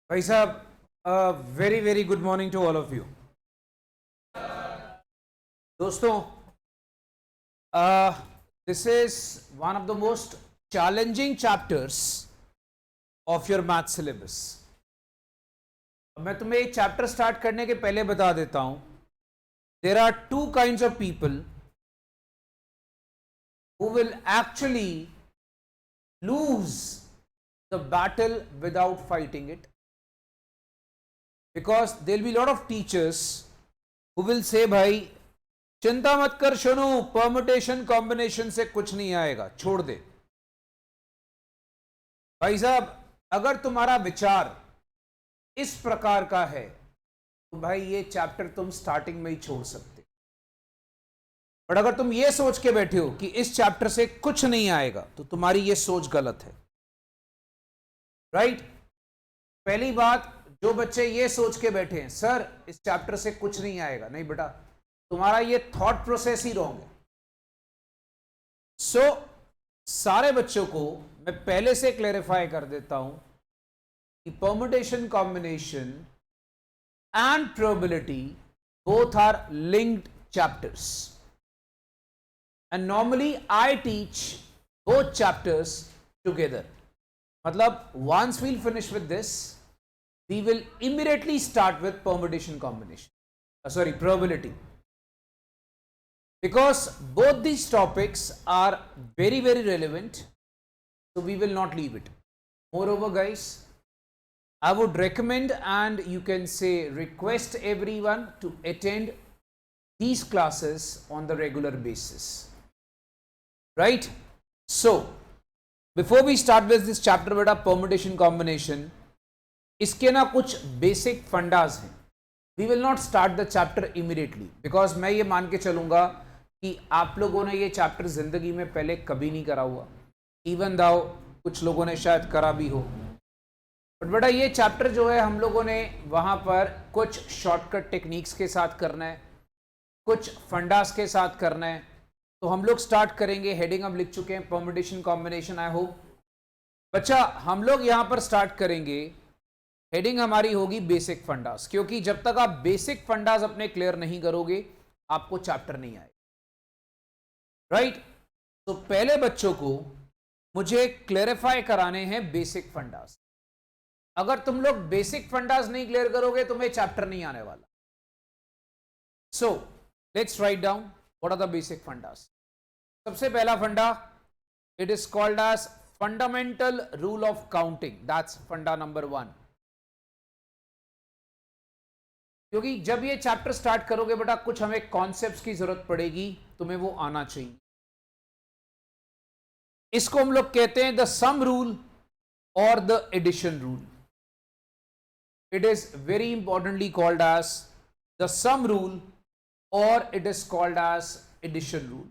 भाई साहब, very very good morning to all of you. दोस्तों, this is one of the most challenging chapters of your math syllabus. मैं तुम्हें एक chapter start करने के पहले बता देता हूं, there are two kinds of people who will actually lose the battle without fighting it, because there'll be a lot of teachers who will say, भाई चिंता मत कर शनु, परमुटेशन कॉम्बिनेशन से कुछ नहीं आएगा, छोड़ दे। भाई साहब, अगर तुम्हारा विचार इस प्रकार का है तो भाई ये चैप्टर तुम स्टार्टिंग में ही छोड़ सकते। और अगर तुम ये सोच के बैठे हो कि इस चैप्टर से कुछ नहीं आएगा तो तुम्हारी ये सोच गलत है। राइट? पहली बात, जो बच्चे ये सोच के बैठे हैं सर इस चैप्टर से कुछ नहीं आएगा, नहीं बेटा, तुम्हारा ये थॉट प्रोसेस ही रॉन्ग है। सो सारे बच्चों को मैं पहले से क्लेरिफाई कर देता हूं कि permutation combination and probability both are linked chapters, and normally I teach both chapters together. मतलब once we'll finish with this, we will immediately start with permutation combination, probability, because both these topics are very very relevant, so we will not leave it. Moreover guys, I would recommend and you can say request everyone to attend these classes on the regular basis. Right? So before we start with this chapter बेटा permutation combination, इसके ना कुछ basic fundas हैं। We will not start the chapter immediately because मैं ये मान के चलूंगा कि आप लोगों ने ये चैप्टर जिंदगी में पहले कभी नहीं करा हुआ, इवन दाउ कुछ लोगों ने शायद करा भी हो, बट बेटा ये चैप्टर जो है हम लोगों ने वहां पर कुछ शॉर्टकट टेक्निक्स के साथ करना है, कुछ फंडास के साथ करना है। तो हम लोग स्टार्ट करेंगे, हेडिंग हम लिख चुके हैं परमुटेशन कॉम्बिनेशन। आई होप बच्चा हम लोग यहां पर स्टार्ट करेंगे, हेडिंग हमारी होगी बेसिक फंडास, क्योंकि जब तक आप बेसिक फंडास अपने क्लियर नहीं करोगे आपको चैप्टर नहीं आएगा। राइट? तो पहले बच्चों को मुझे क्लेरिफाई कराने हैं बेसिक फंडास। अगर तुम लोग बेसिक फंडास नहीं क्लियर करोगे तुम्हें चैप्टर नहीं आने वाला। So let's write down what are the basic fundas. सबसे पहला फंडा, it is called as fundamental rule of counting. That's फंडा नंबर 1। क्योंकि जब ये चैप्टर स्टार्ट करोगे बेटा कुछ हमें कॉन्सेप्ट्स की जरूरत पड़ेगी, तुम्हें वो आना चाहिए। इसको हम लोग कहते हैं द सम रूल और the addition rule. It is very importantly called as the sum rule और it is called as addition rule.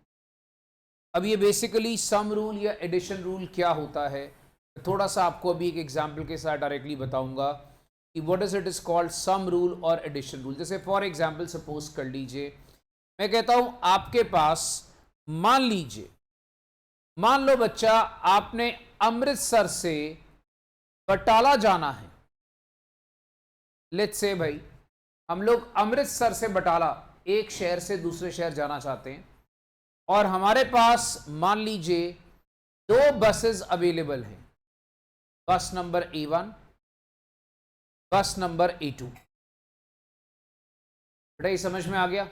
अब ये बेसिकली सम रूल या एडिशन रूल क्या होता है, थोड़ा सा आपको अभी एक एग्जांपल के साथ डायरेक्टली बताऊंगा कि what is it is called some rule और एडिशन रूल। जैसे फॉर एग्जांपल सपोज कर लीजिए, मैं कहता हूं आपके पास, मान लीजिए, मान लो बच्चा आपने अमृतसर से बटाला जाना है। लेट्स से भाई हम लोग अमृतसर से बटाला एक शहर से दूसरे शहर जाना चाहते हैं और हमारे पास मान लीजिए 2 बसेस अवेलेबल हैं, बस नंबर A1, बस नंबर A2। बेटा ये समझ में आ गया?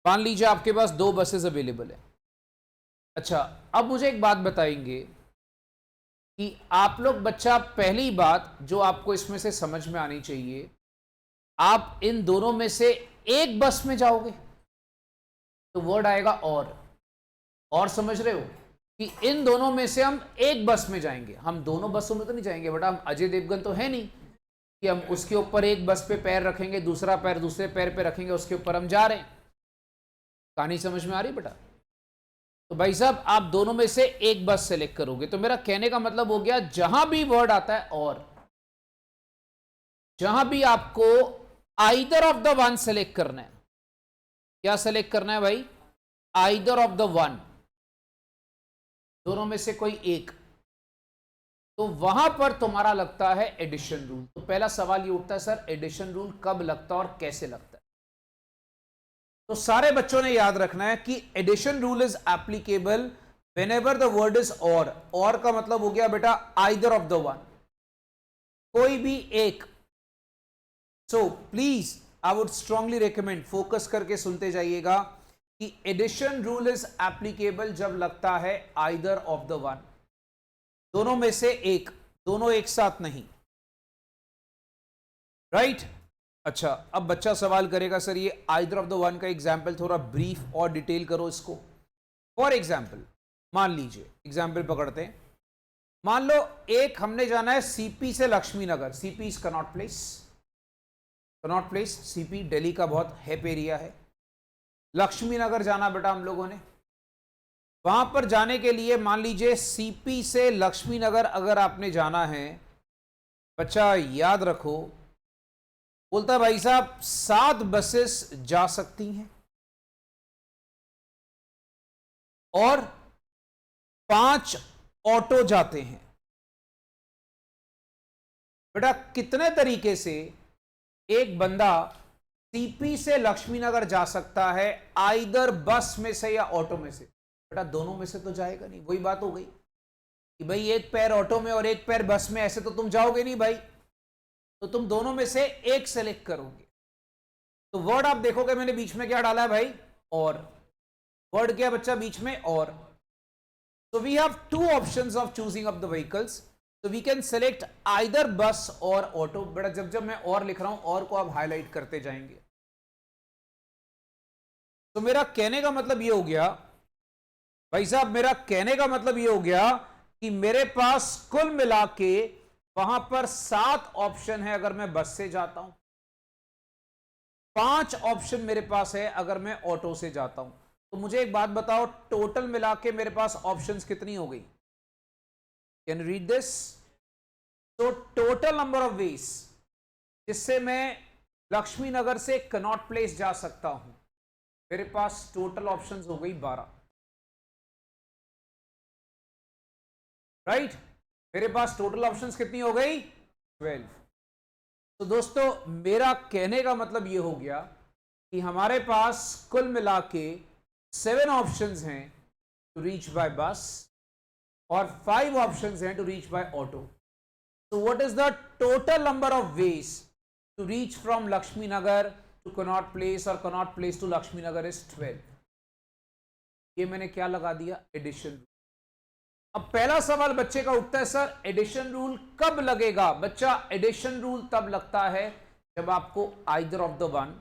मान लीजिए आपके पास 2 बसेस अवेलेबल है। अच्छा, अब मुझे एक बात बताएंगे कि आप लोग बच्चा, पहली बात जो आपको इसमें से समझ में आनी चाहिए, आप इन दोनों में से एक बस में जाओगे तो वर्ड आएगा और समझ रहे हो कि इन दोनों में से हम एक बस में जाएंगे। हम दोनों बसों में तो नहीं जाएंगे बेटा, हम अजय देवगन तो है नहीं कि हम उसके ऊपर एक बस पे पैर रखेंगे, दूसरा पैर दूसरे पैर पे रखेंगे, उसके ऊपर हम जा रहे हैं। कहानी समझ में आ रही बेटा? तो भाई साहब आप दोनों में से एक बस सेलेक्ट करोगे। तो मेरा कहने का मतलब हो गया, जहां भी वर्ड आता है और, जहां भी आपको either of the one select करना है, क्या सेलेक्ट करना है भाई? आइदर ऑफ द वन, दोनों में से कोई एक। तो वहां पर तुम्हारा लगता है एडिशन रूल। तो पहला सवाल ये उठता है, सर एडिशन रूल कब लगता है और कैसे लगता है? तो सारे बच्चों ने याद रखना है कि addition rule is applicable whenever the word is or का मतलब हो गया बेटा आइदर ऑफ द वन, कोई भी एक। So please I would strongly recommend, focus करके सुनते जाइएगा कि एडिशन रूल इज एप्लीकेबल जब लगता है आइदर ऑफ द वन, दोनों में से एक, दोनों एक साथ नहीं, राइट अच्छा, अब बच्चा सवाल करेगा सर ये आइदर ऑफ द वन का एग्जाम्पल थोड़ा ब्रीफ और डिटेल करो इसको। फॉर एग्जाम्पल मान लीजिए, एग्जाम्पल पकड़ते हैं, मान लो एक हमने जाना है सीपी से Laxmi Nagar. CP is Connaught Place, Connaught Place CP Delhi का बहुत हेप एरिया है। लक्ष्मी नगर जाना बेटा हम लोगों ने, वहां पर जाने के लिए मान लीजिए सीपी से लक्ष्मी नगर अगर आपने जाना है, बच्चा याद रखो, बोलता है भाई साहब 7 बसेस जा सकती हैं और 5 ऑटो जाते हैं। बेटा कितने तरीके से एक बंदा सीपी से लक्ष्मी नगर जा सकता है, आइदर बस में से या ऑटो में से? बेटा दोनों में से तो जाएगा नहीं, वही बात हो गई कि भाई एक पैर ऑटो में और एक पैर बस में, ऐसे तो तुम जाओगे नहीं भाई, तो तुम दोनों में से एक सेलेक्ट करोगे। तो वर्ड आप देखोगे मैंने बीच में क्या डाला है भाई, और। वर्ड क्या बच्चा बीच में, और। So we have 2 options of choosing of the vehicles. So we can select either bus or auto. बेटा जब जब मैं और लिख रहा हूं, और को आप हाईलाइट करते जाएंगे। तो मेरा कहने का मतलब ये हो गया भाई साहब, मेरा कहने का मतलब ये हो गया कि मेरे पास कुल मिला के वहां पर 7 ऑप्शन है अगर मैं बस से जाता हूं, 5 ऑप्शन मेरे पास है अगर मैं ऑटो से जाता हूं। तो मुझे एक बात बताओ, टोटल मिला के मेरे पास ऑप्शंस कितनी हो गई? Can you read this? तो टोटल नंबर ऑफ वेज जिससे मैं लक्ष्मी नगर से कनॉट प्लेस जा सकता हूं, मेरे पास टोटल ऑप्शंस हो गई 12, राइट? मेरे पास टोटल ऑप्शंस कितनी हो गई? 12। तो दोस्तों मेरा कहने का मतलब यह हो गया कि हमारे पास कुल मिला के 7 ऑप्शंस हैं टू रीच बाय बस और 5 ऑप्शंस हैं to reach by auto. So what is the total number of ways to reach from Lakshmi Nagar to Connaught Place or Connaught Place to Lakshmi Nagar is 12। ये मैंने क्या लगा दिया? Addition rule. अब पहला सवाल बच्चे का उठता है, सर एडिशन रूल कब लगेगा? बच्चा एडिशन रूल तब लगता है जब आपको either of the one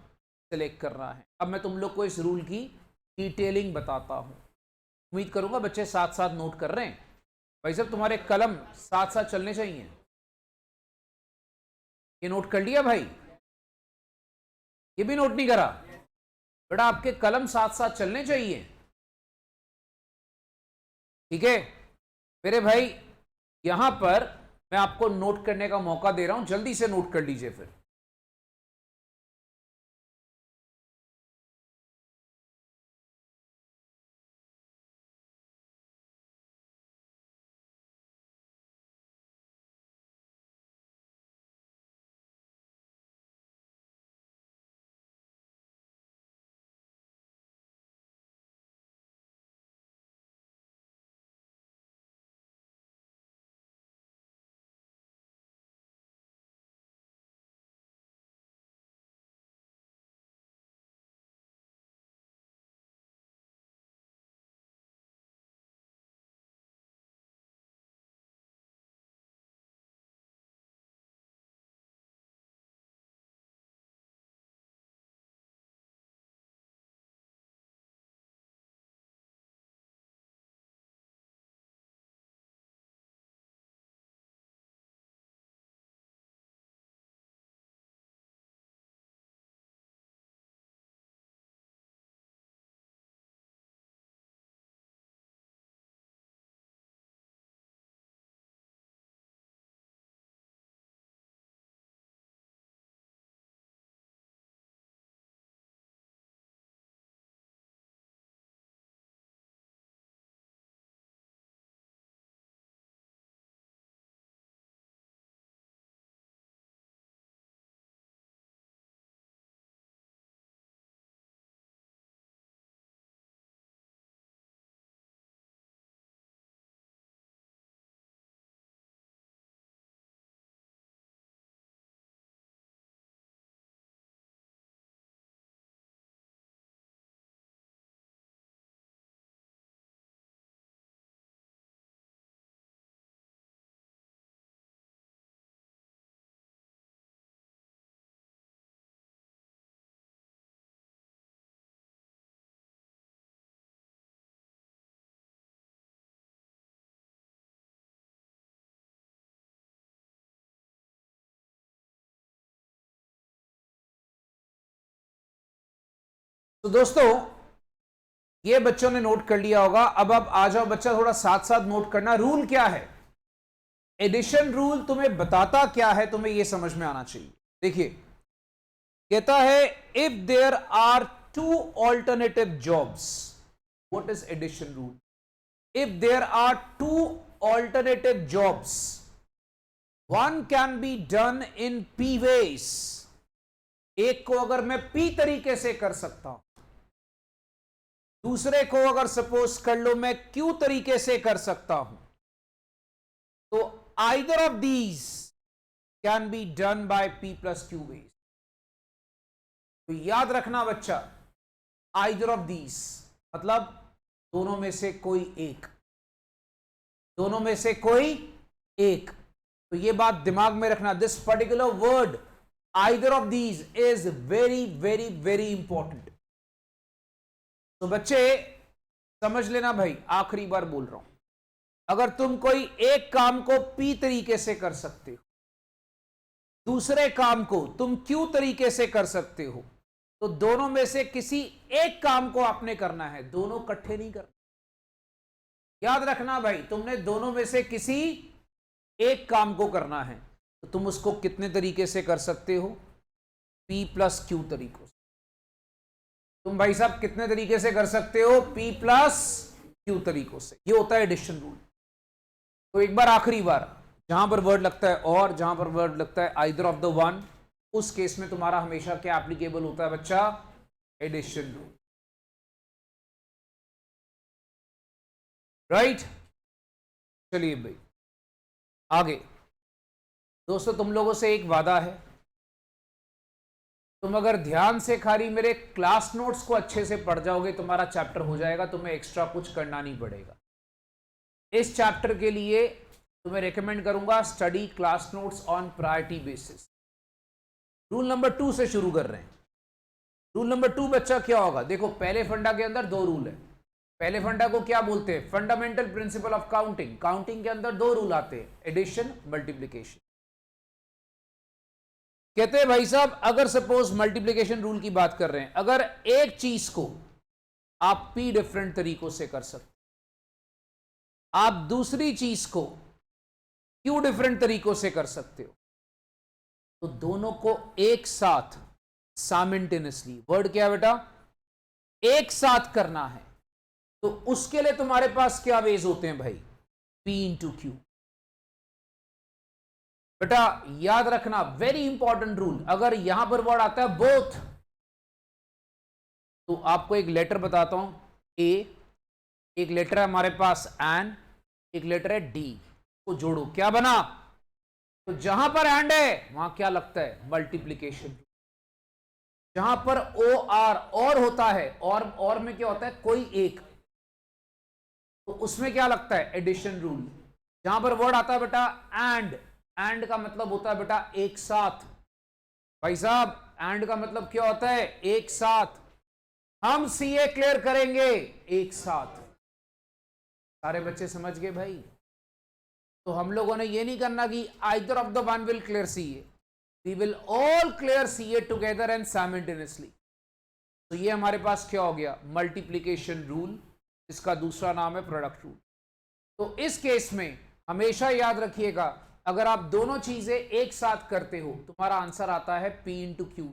select करना है। अब मैं तुम लोग को इस रूल की डिटेलिंग बताता हूं, उम्मीद करूंगा बच्चे साथ साथ नोट कर रहे हैं। भाई साहब तुम्हारे कलम साथ साथ चलने चाहिए। ये नोट कर लिया भाई? ये भी नोट नहीं करा? बेटा आपके कलम साथ साथ चलने चाहिए, ठीक है मेरे भाई? यहां पर मैं आपको नोट करने का मौका दे रहा हूं, जल्दी से नोट कर लीजिए फिर। तो दोस्तों ये बच्चों ने नोट कर लिया होगा। अब आ जाओ बच्चा, थोड़ा साथ साथ नोट करना। रूल क्या है? एडिशन रूल तुम्हें बताता क्या है, तुम्हें यह समझ में आना चाहिए। देखिए, कहता है if there are two alternative jobs, what is addition rule? If there are two alternative jobs, one can be done in P ways. एक को अगर मैं पी तरीके से कर सकता हूं, दूसरे को अगर सपोज कर लो मैं क्यू तरीके से कर सकता हूं, तो either of these can be done by P plus Q ways. तो याद रखना बच्चा, आइदर ऑफ दीज मतलब दोनों में से कोई एक, दोनों में से कोई एक। तो यह बात दिमाग में रखना, this particular word either of these is very very very important. तो बच्चे समझ लेना भाई, आखिरी बार बोल रहा हूं, अगर तुम कोई एक काम को पी तरीके से कर सकते हो, दूसरे काम को तुम क्यू तरीके से कर सकते हो, तो दोनों में से किसी एक काम को आपने करना है, दोनों इकट्ठे नहीं करना। याद रखना भाई, तुमने दोनों में से किसी एक काम को करना है, तो तुम उसको कितने तरीके से कर सकते हो? P प्लस क्यू तरीकों से। तुम भाई साहब कितने तरीके से कर सकते हो? P प्लस क्यू तरीकों से। ये होता है एडिशन रूल। तो एक बार आखिरी बार, जहां पर वर्ड लगता है और, जहां पर वर्ड लगता है आइदर ऑफ द वन, उस केस में तुम्हारा हमेशा क्या एप्लीकेबल होता है बच्चा? Addition rule. राइट? चलिए भाई आगे। दोस्तों तुम लोगों से एक वादा है, तुम अगर ध्यान से खाली मेरे क्लास नोट्स को अच्छे से पढ़ जाओगे, तुम्हारा चैप्टर हो जाएगा, तुम्हें एक्स्ट्रा कुछ करना नहीं पड़ेगा। इस चैप्टर के लिए तुम्हें रेकमेंड करूंगा study class notes on priority basis. Rule number 2 से शुरू कर रहे हैं। रूल नंबर 2 बच्चा क्या होगा? देखो, पहले फंडा के अंदर 2 रूल है। पहले फंडा को क्या बोलते हैं? Fundamental principle of counting. Counting के अंदर 2 रूल आते हैं, एडिशन, मल्टीप्लीकेशन। कहते हैं भाई साहब, अगर सपोज मल्टीप्लीकेशन रूल की बात कर रहे हैं, अगर एक चीज को आप P डिफरेंट तरीकों से कर सकते, आप दूसरी चीज को Q डिफरेंट तरीकों से कर सकते हो, तो दोनों को एक साथ साइमल्टेनियसली, वर्ड क्या है बेटा? एक साथ करना है, तो उसके लिए तुम्हारे पास क्या वेज होते हैं भाई? P into Q. बेटा याद रखना, वेरी इंपॉर्टेंट रूल, अगर यहां पर वर्ड आता है बोथ, तो आपको एक लेटर बताता हूं, ए, एक लेटर है हमारे पास एन, एक लेटर है डी, को जोड़ो, क्या बना? तो जहां पर एंड है वहां क्या लगता है? मल्टीप्लीकेशन। जहां पर ओ आर और होता है, और में क्या होता है? कोई एक, तो उसमें क्या लगता है? Addition rule. जहां पर वर्ड आता है बेटा एंड का मतलब होता है बेटा एक साथ। भाई साहब एंड का मतलब क्या होता है? एक साथ। हम सीए क्लियर करेंगे एक साथ। सारे बच्चे समझ गए भाई? तो हम लोगों ने ये नहीं करना कि either of the one will clear CA, we will all clear CA together and simultaneously. तो ये हमारे पास क्या हो गया? मल्टीप्लीकेशन रूल, इसका दूसरा नाम है प्रोडक्ट रूल। तो इस केस में हमेशा याद रखिएगा, अगर आप दोनों चीजें एक साथ करते हो, तुम्हारा आंसर आता है P इंटू क्यू।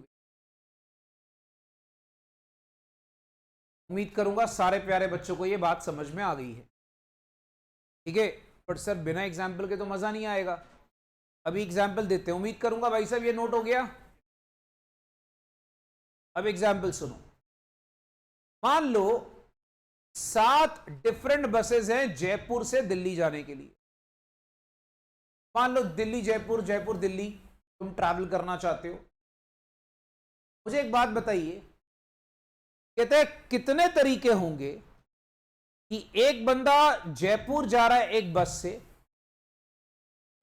उम्मीद करूंगा सारे प्यारे बच्चों को यह बात समझ में आ गई है। ठीक है, बट सर बिना एग्जाम्पल के तो मजा नहीं आएगा। अभी एग्जाम्पल देते हैं, उम्मीद करूंगा भाई साहब ये नोट हो गया। अब एग्जाम्पल सुनो। मान लो 7 डिफरेंट बसेस हैं जयपुर से दिल्ली जाने के लिए। मान लो दिल्ली जयपुर, जयपुर दिल्ली तुम ट्रैवल करना चाहते हो। मुझे एक बात बताइए, कहते हैं कितने तरीके होंगे कि एक बंदा जयपुर जा रहा है एक बस से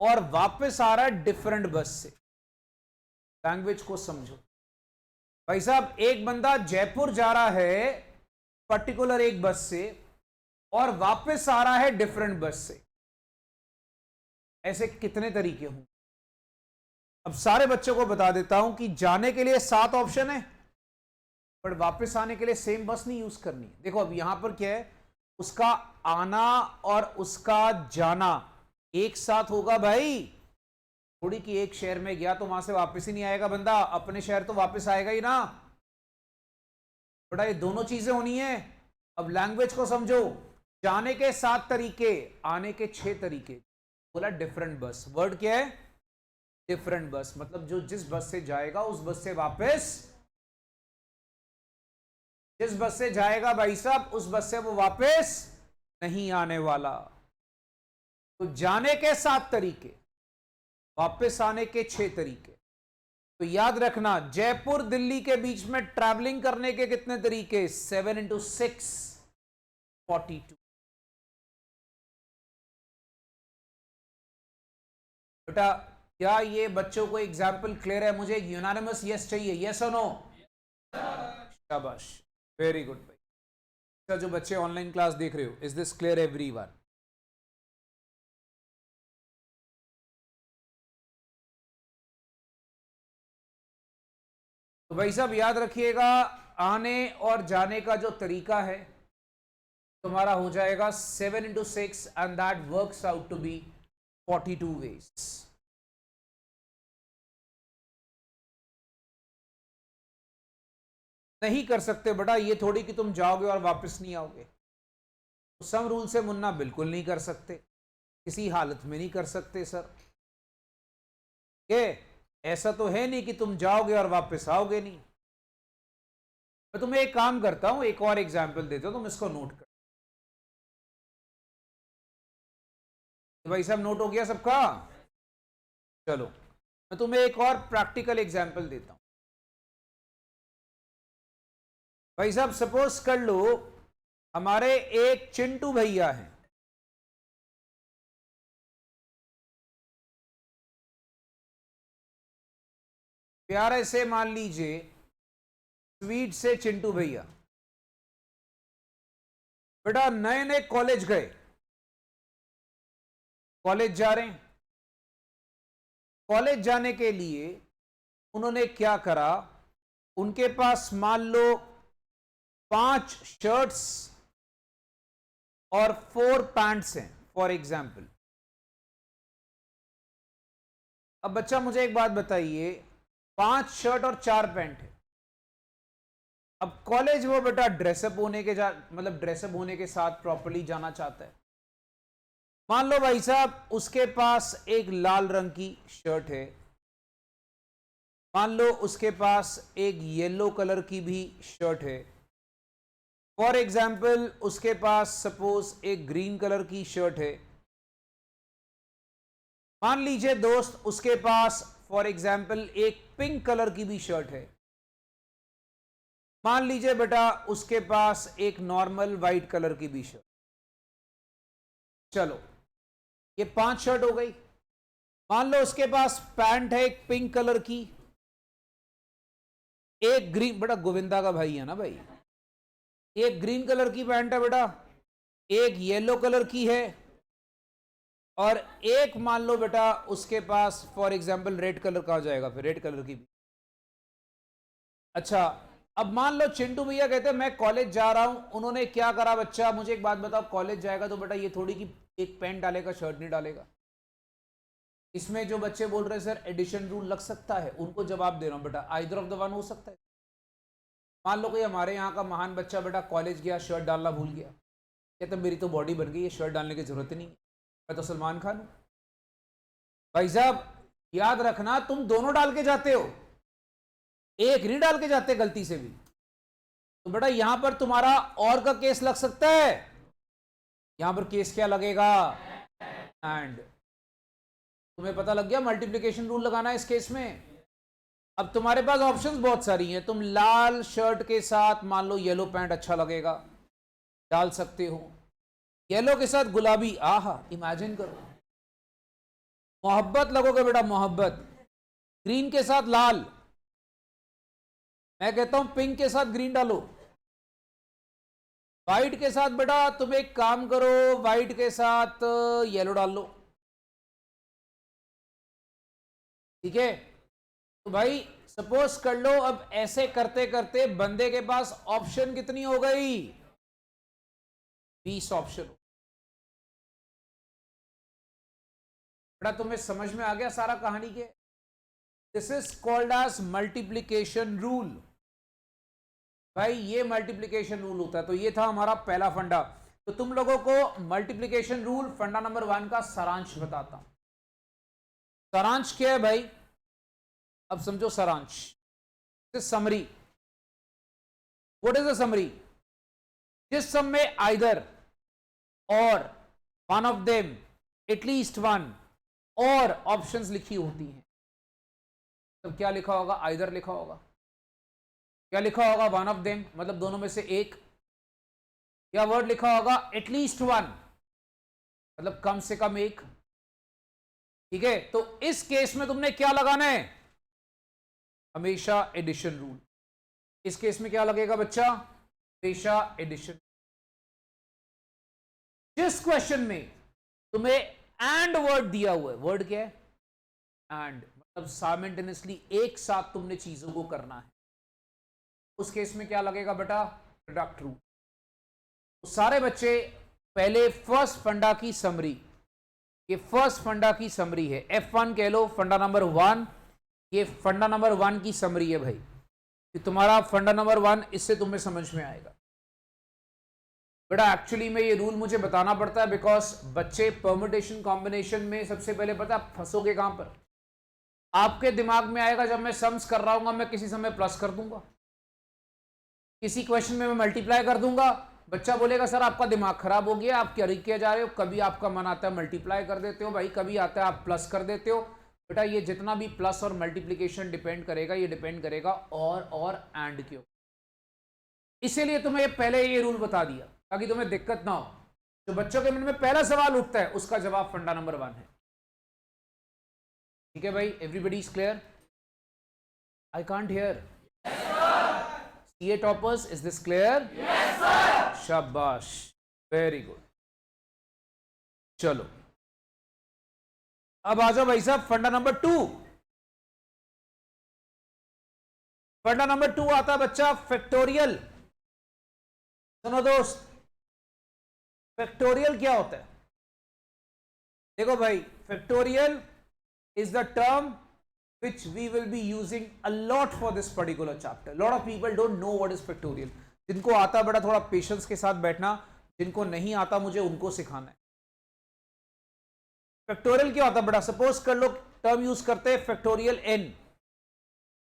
और वापस आ रहा है डिफरेंट बस से? लैंग्वेज को समझो भाई साहब, एक बंदा जयपुर जा रहा है पर्टिकुलर एक बस से और वापस आ रहा है डिफरेंट बस से। ऐसे कितने तरीके होंगे? अब सारे बच्चों को बता देता हूं कि जाने के लिए 7 ऑप्शन है, बट वापस आने के लिए सेम बस नहीं यूज करनी। देखो अब यहां पर क्या है, उसका आना और उसका जाना एक साथ होगा भाई, थोड़ी कि एक शहर में गया तो वहां से वापस ही नहीं आएगा बंदा, अपने शहर तो वापस आएगा ही ना बेटा, ये दोनों चीजें होनी है। अब लैंग्वेज को समझो, जाने के 7 तरीके, आने के 6 तरीके, बोला डिफरेंट बस। वर्ड क्या है? डिफरेंट बस, मतलब जो जिस बस से जाएगा उस बस से वापस, जिस बस से जाएगा भाई साहब उस बस से वो वापस नहीं आने वाला। तो जाने के 7 तरीके, वापस आने के 6 तरीके। तो याद रखना, जयपुर दिल्ली के बीच में ट्रैवलिंग करने के कितने तरीके? 7 × 6 42। बेटा क्या ये बच्चों को एग्जाम्पल क्लियर है? मुझे एक यूनानिमस यस चाहिए, यस और नो? शाबाश, वेरी गुड भाई। अच्छा, जो बच्चे ऑनलाइन क्लास देख रहे हो, इज दिस क्लियर एवरीवन? तो भाई साहब याद रखिएगा, आने और जाने का जो तरीका है तुम्हारा हो जाएगा 7 × 6 and that works out to be 42 ways. नहीं कर सकते बेटा, ये थोड़ी कि तुम जाओगे और वापस नहीं आओगे। तो सम रूल से मुन्ना बिल्कुल नहीं कर सकते, किसी हालत में नहीं कर सकते सर। ये ऐसा तो है नहीं कि तुम जाओगे और वापस आओगे नहीं। मैं तुम्हें एक काम करता हूं, एक और एग्जाम्पल देता हूं, तुम इसको नोट कर। तो भाई साहब नोट हो गया सबका? चलो मैं तुम्हें एक और प्रैक्टिकल एग्जाम्पल देता हूं। भाई साहब सपोज कर लो हमारे एक चिंटू भैया हैं, प्यारे से मान लीजिए स्वीट से चिंटू भैया, बेटा नए नए कॉलेज गए, कॉलेज जा रहे हैं। कॉलेज जाने के लिए उन्होंने क्या करा, उनके पास मान लो 5 शर्ट्स और 4 पैंट्स हैं फॉर एग्जाम्पल। अब बच्चा मुझे एक बात बताइए, 5 शर्ट और 4 पैंट है। अब कॉलेज वो बेटा ड्रेसअप होने के मतलब ड्रेसअप होने के साथ प्रॉपर्ली जाना चाहता है। मान लो भाई साहब उसके पास एक लाल रंग की शर्ट है, मान लो उसके पास एक येलो कलर की भी शर्ट है, फॉर एग्जाम्पल उसके पास सपोज एक ग्रीन कलर की शर्ट है, मान लीजिए दोस्त उसके पास फॉर एग्जाम्पल एक पिंक कलर की भी शर्ट है, मान लीजिए बेटा उसके पास एक नॉर्मल वाइट कलर की भी शर्ट। चलो ये 5 शर्ट हो गई। मान लो उसके पास पैंट है एक पिंक कलर की, एक ग्रीन, बेटा गोविंदा का भाई है ना भाई, एक ग्रीन कलर की पैंट है बेटा, एक येलो कलर की है, और एक मान लो बेटा उसके पास फॉर एग्जाम्पल रेड कलर का हो जाएगा, फिर रेड कलर की भी। अच्छा अब मान लो चिंटू भैया कहते हैं मैं कॉलेज जा रहा हूं, उन्होंने क्या करा बच्चा, मुझे एक बात बताओ, कॉलेज जाएगा तो बेटा ये थोड़ी कि एक पैंट डालेगा शर्ट नहीं डालेगा। इसमें जो बच्चे बोल रहे हैं सर एडिशन रूल लग सकता है, उनको जवाब दे रहा हूं बेटा आइदर ऑफ द वन हो सकता है। मान लो कोई हमारे यहाँ का महान बच्चा बेटा कॉलेज गया, शर्ट डालना भूल गया, कहते मेरी तो बॉडी बन गई है, शर्ट डालने की जरूरत नहीं है, मैं तो सलमान खान हूं। भाई साहब याद रखना तुम दोनों डाल के जाते हो, एक नहीं डाल के जाते गलती से भी, तो बेटा यहां पर तुम्हारा और का केस लग सकता है। यहां पर केस क्या लगेगा? एंड। तुम्हें पता लग गया मल्टीप्लिकेशन रूल लगाना है इस केस में। अब तुम्हारे पास ऑप्शंस बहुत सारी हैं, तुम लाल शर्ट के साथ मान लो येलो पैंट अच्छा लगेगा, डाल सकते हो, येलो के साथ गुलाबी, आहा इमेजिन करो, मोहब्बत लगोगे बेटा मोहब्बत, ग्रीन के साथ लाल, मैं कहता हूं पिंक के साथ ग्रीन डालो, व्हाइट के साथ बेटा तुम एक काम करो, व्हाइट के साथ येलो डाल लो, ठीक है। तो भाई सपोज कर लो, अब ऐसे करते करते बंदे के पास ऑप्शन कितनी हो गई? 20 ऑप्शन। बड़ा तुम्हें समझ में आ गया सारा कहानी के? This is called as multiplication rule. भाई ये मल्टीप्लीकेशन रूल होता है। तो ये था हमारा पहला फंडा। तो तुम लोगों को मल्टीप्लीकेशन रूल फंडा नंबर 1 का सारांश बताता हूं। सारांश क्या है भाई? अब समझो सारांश। Summary. What is the summary? जिस सम में आइदर और one of them, at least one और ऑप्शंस लिखी होती हैं। तो क्या लिखा होगा? आइदर लिखा होगा। क्या लिखा होगा? वन ऑफ देम, मतलब दोनों में से एक। या वर्ड लिखा होगा एटलीस्ट वन, मतलब कम से कम एक। ठीक है, तो इस केस में तुमने क्या लगाना है? हमेशा एडिशन रूल। इस केस में क्या लगेगा बच्चा? हमेशा एडिशन। जिस क्वेश्चन में तुम्हें एंड वर्ड दिया हुआ है, वर्ड क्या है? एंड, मतलब साइमल्टेनियसली एक साथ तुमने चीजों को करना है, उस केस में क्या लगेगा बेटा? Product rule. तो सारे बच्चे पहले फर्स्ट फंडा की समरी, ये फर्स्ट फंडा की समरी है, F1 कह लो, फंडा नंबर 1। ये फंडा नंबर 1 की समरी है भाई, कि तुम्हारा फंडा नंबर 1 इससे तुम्हें समझ में आएगा। बेटा एक्चुअली में ये रूल मुझे बताना पड़ता है बिकॉज बच्चे परम्यूटेशन कॉम्बिनेशन में सबसे पहले पता फंसोगे कहां पर? आपके दिमाग में आएगा जब मैं सम्स कर रहा हूं, मैं किसी समय प्लस कर दूंगा, किसी क्वेश्चन में मैं मल्टीप्लाई कर दूंगा। बच्चा बोलेगा सर आपका दिमाग खराब हो गया, आप क्या किया जा रहे हो? कभी आपका मन आता है मल्टीप्लाई कर देते हो भाई, कभी आता है आप प्लस कर देते हो। बेटा ये जितना भी प्लस और मल्टीप्लीकेशन डिपेंड करेगा, ये डिपेंड करेगा और एंड के ऊपर। इसीलिए तुम्हें पहले ये रूल बता दिया ताकि तुम्हें दिक्कत ना हो। जो बच्चों के मन में पहला सवाल उठता है उसका जवाब फंडा नंबर 1 है। ठीक है भाई, everybody is clear? I can't hear. CA toppers, is this clear? Yes sir. शाबाश, वेरी गुड। चलो अब आ जाओ भाई साहब फंडा नंबर 2। फंडा नंबर 2 आता है बच्चा फैक्टोरियल। सुनो दोस्त, फैक्टोरियल क्या होता है? देखो भाई, factorial is the term which we will be using a lot for this particular chapter. Lot of people don't know what is factorial. जिनको आता बड़ा थोड़ा पेशेंस के साथ बैठना, जिनको नहीं आता मुझे उनको सिखाना है। फैक्टोरियल क्या होता है बड़ा? सपोज कर लो टर्म यूज करते हैं फैक्टोरियल n।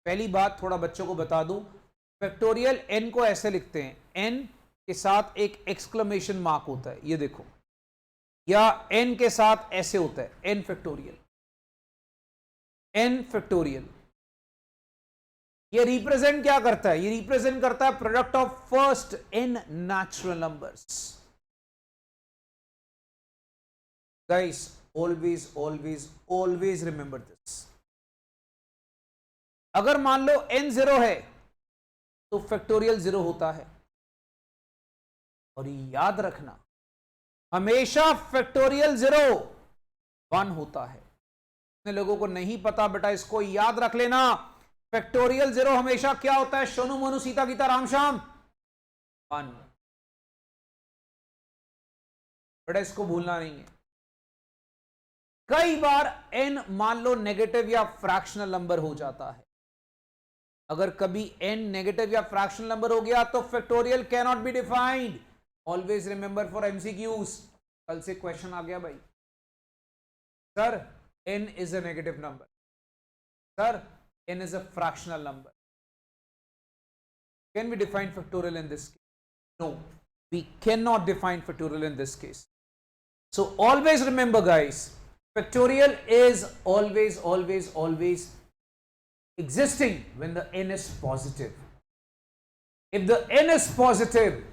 पहली बात थोड़ा बच्चों को बता दूं, फैक्टोरियल n को ऐसे लिखते हैं, n के साथ एक एक्सक्लेमेशन मार्क होता है, ये देखो, या n के साथ ऐसे होता है n फैक्टोरियल, n फैक्टोरियल। ये रिप्रेजेंट क्या करता है? ये रिप्रेजेंट करता है product of first n natural numbers. Guys always always always remember this. अगर मान लो n 0 है तो फैक्टोरियल 0 होता है। और याद रखना, हमेशा फैक्टोरियल 0 1 होता है। लोगों को नहीं पता बेटा, इसको याद रख लेना। फैक्टोरियल 0 हमेशा क्या होता है? सोनू मोनू सीता गीता राम श्याम 1। बेटा इसको भूलना नहीं है। कई बार n मान लो नेगेटिव या फ्रैक्शनल नंबर हो जाता है। अगर कभी n नेगेटिव या फ्रैक्शनल नंबर हो गया तो factorial can not be defined. Always remember for MCQs। कल से क्वेश्चन आ गया भाई, sir n is a negative number, sir n is a fractional number, can we define factorial in this case? No, we cannot define factorial in this case. So always remember guys, factorial is always always always existing when the n is positive. If the n is positive,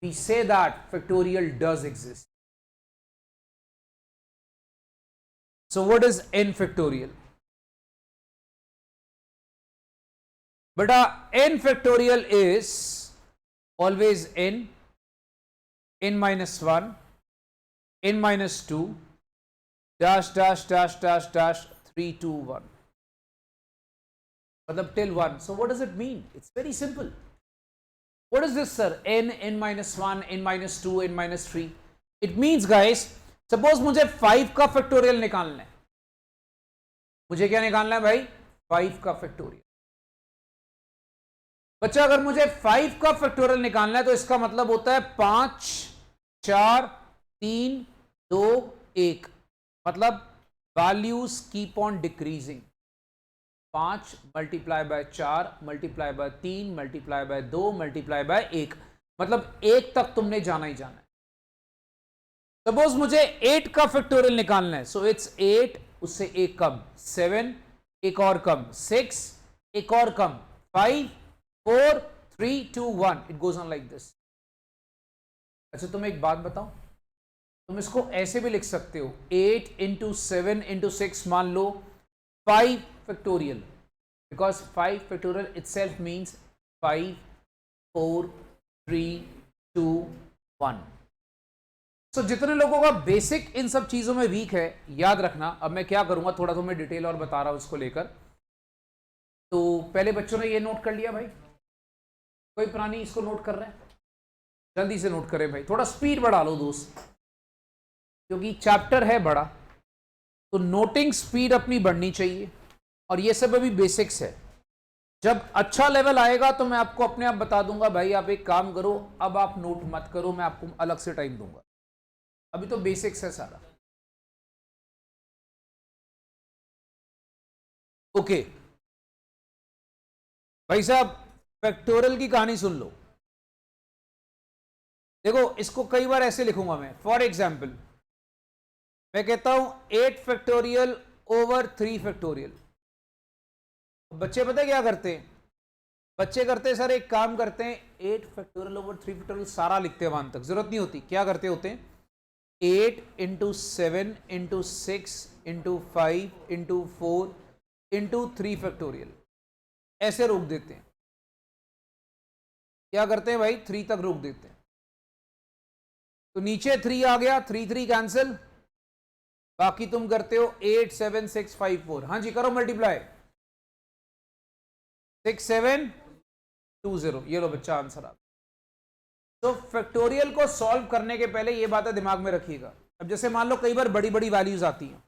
we say that factorial does exist. So what is n factorial? Beta n factorial is always n minus 1, n minus 2, dash dash dash dash dash 3 2 1. मतलब till 1. So what does it mean? It's very simple. What is this, sir? n minus 1, n minus 2, n minus 3. It means guys, suppose मुझे 5 का factorial निकालना है. मुझे क्या निकालना है भाई? 5 का फैक्टोरियल. बच्चा अगर मुझे 5 का फैक्टोरियल निकालना है तो इसका मतलब होता है 5, 4, 3, 2, 1. मतलब values keep on decreasing. 5 multiply by 4 multiply by 3 multiply by 2 multiply by 1. मतलब 1 तक तुमने जाना ही जाना है. सपोज मुझे 8 का फैक्टोरियल निकालना है. सो इट्स 8, उससे एक कम 7, एक और कम 6, एक और कम 5, 4, 3, 2, 1. It goes on like this. अच्छा तुम्हें एक बात बताऊं, तुम इसको ऐसे भी लिख सकते हो. 8 इंटू 7 इंटू 6 मान लो 5 factorial, because 5 factorial itself means 5, 4, 3, 2, 1. सो जितने लोगों का बेसिक इन सब चीजों में वीक है, याद रखना. अब मैं क्या करूंगा, थोड़ा तुम्हें डिटेल और बता रहा हूं इसको लेकर. तो पहले बच्चों ने ये नोट कर लिया भाई? कोई पुरानी इसको नोट कर रहे हैं? जल्दी से नोट करें भाई, थोड़ा स्पीड बढ़ा लो दोस्त, क्योंकि चैप्टर है बड़ा, तो नोटिंग स्पीड अपनी बढ़नी चाहिए. और ये सब अभी बेसिक्स है. जब अच्छा लेवल आएगा तो मैं आपको अपने आप बता दूंगा भाई आप एक काम करो, अब आप नोट मत करो, मैं आपको अलग से टाइम दूंगा. अभी तो बेसिक्स है सारा. ओके भाई साहब, फैक्टोरियल की कहानी सुन लो. देखो इसको कई बार ऐसे लिखूंगा मैं. फॉर एग्जाम्पल मैं कहता हूं 8 फैक्टोरियल ओवर 3 फैक्टोरियल. बच्चे पता है क्या करते हैं? बच्चे करते हैं सर एक काम करते हैं, 8 फैक्टोरियल ओवर 3 फैक्टोरियल सारा लिखते हैं, वहां तक जरूरत नहीं होती. क्या करते होते हैं? 8 into 7 into 6 into 5 into 4 into 3 factorial ऐसे रोक देते हैं. क्या करते हैं भाई? 3 तक रोक देते हैं. तो नीचे 3 आ गया, 3 3 कैंसिल, बाकी तुम करते हो 8 7 6 5 4. हाँ जी करो मल्टीप्लाई. 6 7 2 0. ये लो बच्चा आंसर आप. तो फैक्टोरियल को सॉल्व करने के पहले ये बातें दिमाग में रखिएगा. अब जैसे मान लो कई बार बड़ी बड़ी वैल्यूज आती हैं,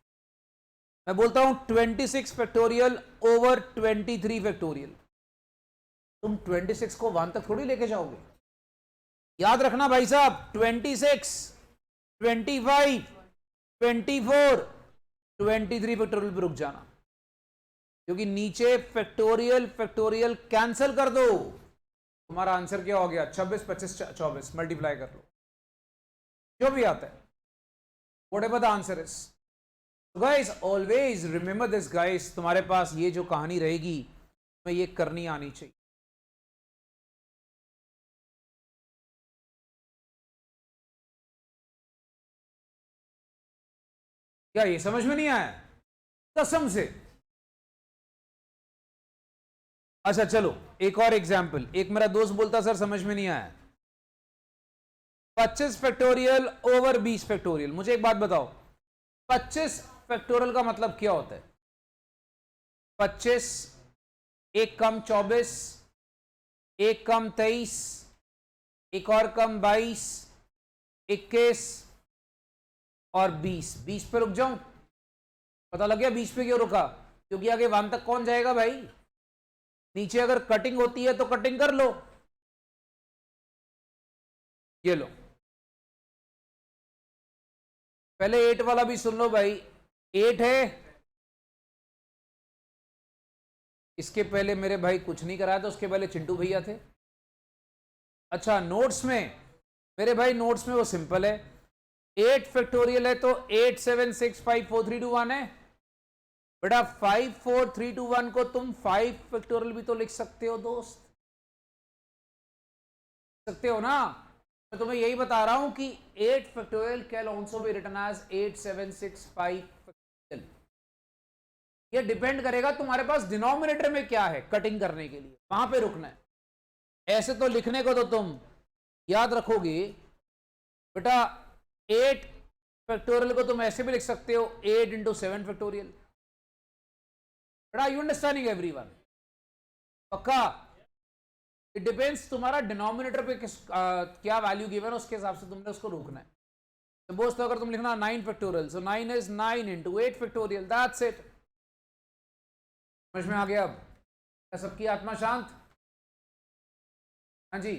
मैं बोलता हूं 26 फैक्टोरियल ओवर 23 फैक्टोरियल. तुम 26 को 1 तक थोड़ी लेके जाओगे. याद रखना भाई साहब, 26, 25, 24, 23 फैक्टोरियल पे रुक जाना, क्योंकि नीचे फैक्टोरियल फैक्टोरियल कैंसिल कर दो. तुम्हारा आंसर क्या हो गया? 26, 25, 24. मल्टीप्लाई कर लो, जो भी आता है, whatever the answer is. So guys, always remember this guys. तुम्हारे पास ये जो कहानी रहेगी, मैं ये करनी आनी चाहिए. क्या ये समझ में नहीं आया? कसम से. अच्छा चलो एक और एग्जाम्पल. एक मेरा दोस्त बोलता सर समझ में नहीं आया. 25 फैक्टोरियल ओवर 20 फैक्टोरियल. मुझे एक बात बताओ, 25 फैक्टोरियल का मतलब क्या होता है? 25, एक कम 24, एक कम 23, एक और कम 22, 21 और 20. 20 पे रुक जाऊं? पता लग गया 20 पे क्यों रुका? क्योंकि आगे 1 तक कौन जाएगा भाई? नीचे अगर कटिंग होती है तो कटिंग कर लो. ये लो, पहले 8 वाला भी सुन लो भाई. 8 है, इसके पहले मेरे भाई कुछ नहीं कराया था, उसके पहले चिंटू भैया थे. अच्छा नोट्स में मेरे भाई, नोट्स में वो सिंपल है. 8 फैक्टोरियल है तो 8 7 6 5 4 3 2 1 है. बेटा 5 4 3 2 1 को तुम 5 फैक्टोरियल भी तो लिख सकते हो दोस्त, सकते हो ना. मैं तुम्हें यही बता रहा हूं कि 8 factorial can also be written as 8 7 6 5 factorial. ये डिपेंड करेगा तुम्हारे पास डिनोमिनेटर में क्या है कटिंग करने के लिए, वहां पे रुकना है. ऐसे तो लिखने को तो तुम याद रखोगे बेटा. 8 फैक्टोरियल को तुम ऐसे भी लिख सकते हो 8 इंटू 7 फैक्टोरियल. बेटा यू अंडरस्टैंडिंग एवरीवन? पक्का? इट डिपेंड्स तुम्हारा डिनोमिनेटर पे क्या वैल्यू गिवन है, उसके हिसाब से तुमने उसको रोकना है। सपोज तो अगर तुम लिखना 9 factorial, so 9 is 9 into 8 factorial, that's it. समझ में आ गया? अब क्या सबकी आत्मा शांत? हाँ जी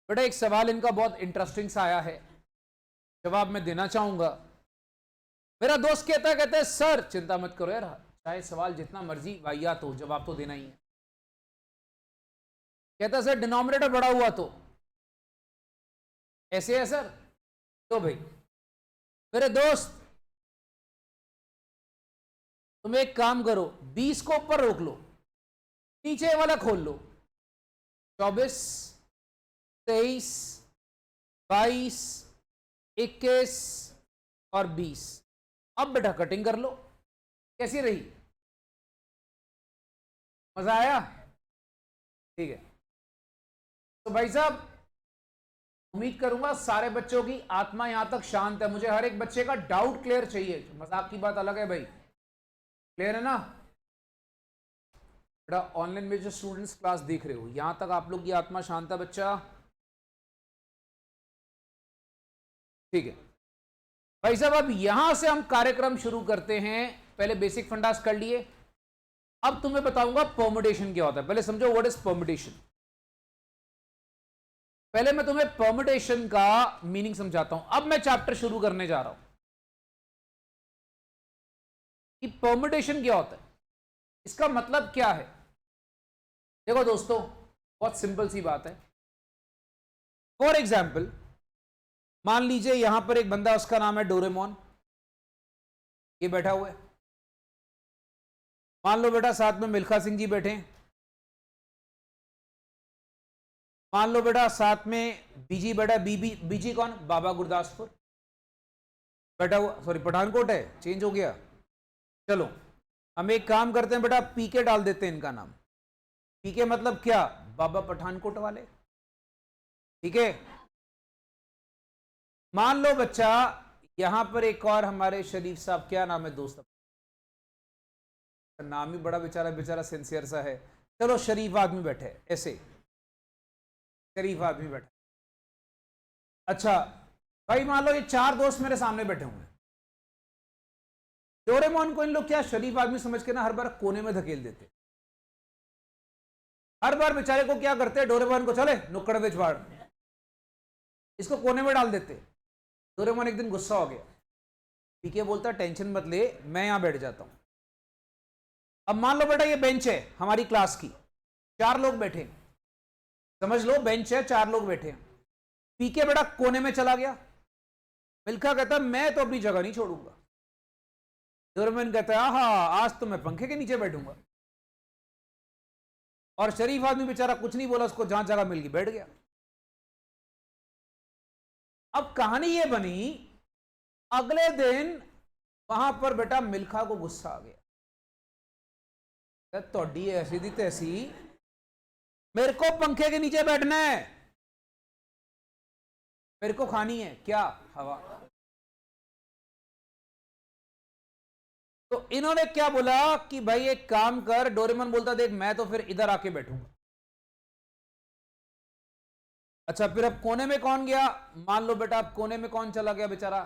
बेटा, एक सवाल इनका बहुत इंटरेस्टिंग सा आया है, जवाब मैं देना चाहूंगा। मेरा दोस्त कहता है सर चिंता मत करो यार, चाहे सवाल जितना मर्जी वाहियात हो, जवाब तो देना ही है। कहता है सर डिनोमिनेटर बड़ा हुआ तो ऐसे है सर। तो भाई मेरे दोस्त, तुम एक काम करो, 20 को ऊपर रोक लो, नीचे वाला खोल लो, 24, 23, 22, 21 और 20। अब बेटा कटिंग कर लो, कैसी रही? मजा आया? ठीक है। तो भाई साहब, उम्मीद करूंगा सारे बच्चों की आत्मा यहां तक शांत है। मुझे हर एक बच्चे का डाउट क्लियर चाहिए, मजाक की बात अलग है भाई, क्लियर है ना? बेटा ऑनलाइन में जो स्टूडेंट्स क्लास देख रहे हो, यहां तक आप लोग की आत्मा शांत है बच्चा? ठीक है भाई साहब, अब यहां से हम कार्यक्रम शुरू करते हैं। पहले बेसिक फंडास कर लिए, अब तुम्हें बताऊंगा परमुटेशन क्या होता है। पहले समझो व्हाट इज परमुटेशन। पहले मैं तुम्हें परमुटेशन का मीनिंग समझाता हूं। अब मैं चैप्टर शुरू करने जा रहा हूं कि परमुटेशन क्या होता है, इसका मतलब क्या है। देखो दोस्तों, बहुत सिंपल सी बात है। फॉर एग्जाम्पल, मान लीजिए यहां पर एक बंदा, उसका नाम है डोरेमोन, ये बैठा हुआ है। मान लो बेटा साथ में मिल्खा सिंह जी बैठे हैं। मान लो बेटा साथ में बीजी बैठा, बीजी कौन? बाबा गुरदासपुर बैठा हुआ। सॉरी पठानकोट है, चेंज हो गया। चलो हम एक काम करते हैं बेटा, पीके डाल देते हैं इनका नाम। पीके मतलब क्या? बाबा पठानकोट वाले। ठीक है। मान लो बच्चा यहां पर एक और हमारे शरीफ साहब, क्या नाम है दोस्त? नाम ही बड़ा बेचारा बेचारा सिंसियर सा है। चलो शरीफ आदमी बैठे ऐसे, शरीफ आदमी बैठे। अच्छा भाई, मान लो ये चार दोस्त मेरे सामने बैठे हुए हैं। डोरेमोन को इन लोग क्या शरीफ आदमी समझ के ना हर बार कोने में धकेल देते। हर बार बेचारे को क्या करते हैं, डोरेमोन को चले नुक्कड़ में छुआड़, इसको कोने में डाल देते। डोरेमोन एक दिन गुस्सा हो गया, पीके बोलता टेंशन मत ले, मैं यहां बैठ जाता हूं। अब मान लो बेटा ये बेंच है हमारी क्लास की, चार लोग बैठे, समझ लो बेंच है, चार लोग बैठे। पीके बेटा कोने में चला गया। मिल्खा कहता मैं तो अपनी जगह नहीं छोड़ूंगा। डोरेमोन कहता है हाँ आज तो मैं पंखे के नीचे बैठूंगा। और शरीफ आदमी बेचारा कुछ नहीं बोला, उसको जहां जगह मिल गई बैठ गया। अब कहानी ये बनी, अगले दिन वहां पर बेटा मिल्खा को गुस्सा आ गया, तोड़ी ऐसी दी तैसी, मेरे को पंखे के नीचे बैठना है, मेरे को खानी है क्या? हवा। तो इन्होंने क्या बोला कि भाई एक काम कर। डोरेमोन बोलता देख मैं तो फिर इधर आके बैठूंगा। अच्छा फिर अब कोने में कौन गया? मान लो बेटा अब कोने में कौन चला गया बेचारा?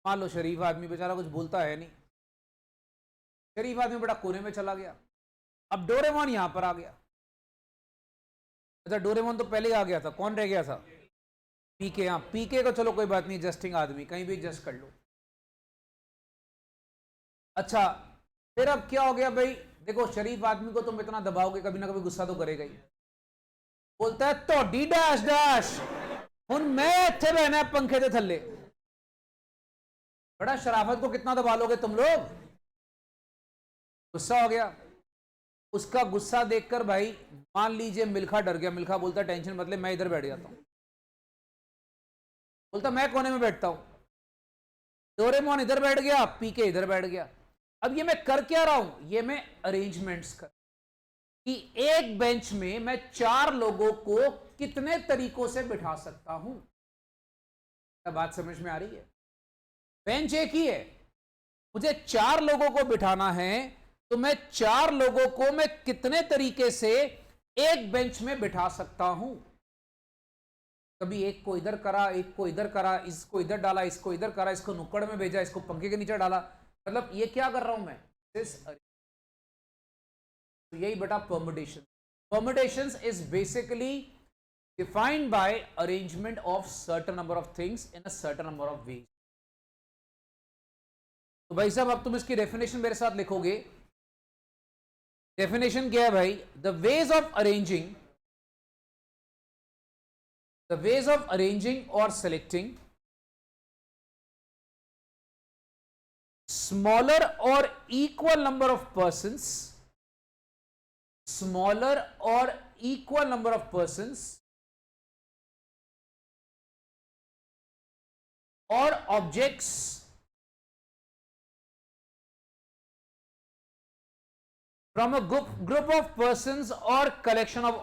मान लो शरीफ आदमी, बेचारा कुछ बोलता है नहीं। शरीफ आदमी बेटा कोने में चला गया। अब डोरेमोन यहां पर आ गया। अच्छा डोरेमोन तो पहले ही आ गया था, कौन रह गया था? पीके। हाँ पीके को चलो कोई बात नहीं, जस्टिंग आदमी, कहीं भी जस्ट कर लो। अच्छा फिर अब क्या हो गया भाई? देखो शरीफ आदमी को तुम इतना दबाओगे कभी ना कभी गुस्सा तो करेगा ही। बोलता है तो डी डैश डैश हुन मैं इत्थे बहना है पंखे के थल्ले। बड़ा शराफत को कितना दबा लोगे तुम लोग? गुस्सा हो गया। उसका गुस्सा देखकर भाई मान लीजिए मिल्खा डर गया। मिल्खा बोलता टेंशन मतलब मैं इधर बैठ जाता हूं। बोलता मैं कोने में बैठता हूं। डोरेमोन इधर बैठ गया, पीके इधर बैठ गया। अब ये मैं कर क्या रहा हूं? ये मैं अरेंजमेंट्स कर कि एक बेंच में मैं चार लोगों को कितने तरीकों से बिठा सकता हूं। क्या बात समझ में आ रही है? बेंच एक ही है, मुझे 4 लोगों को बिठाना है, तो मैं 4 लोगों को मैं कितने तरीके से एक बेंच में बिठा सकता हूं? कभी एक को इधर करा, एक को इधर करा, इसको इधर डाला, इसको इधर करा, इसको नुक्कड़ में भेजा, इसको पंखे के नीचे डाला, मतलब ये क्या कर रहा हूं मैं? तो यही बेटा permutation. Permutations is basically defined by arrangement of certain number of things in a certain number of ways. तो भाई साहब अब तुम इसकी डेफिनेशन मेरे साथ लिखोगे. डेफिनेशन क्या है भाई? The ways of arranging or selecting smaller or equal number of persons or objects from a group of persons or collection of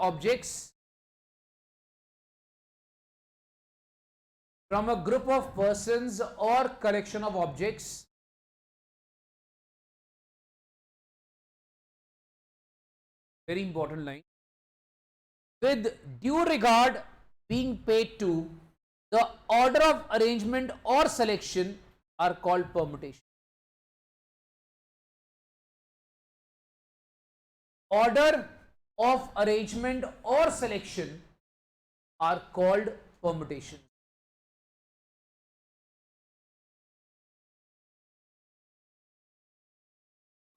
objects very important line, with due regard being paid to the order of arrangement or selection are called permutation. Order of arrangement or selection are called permutation.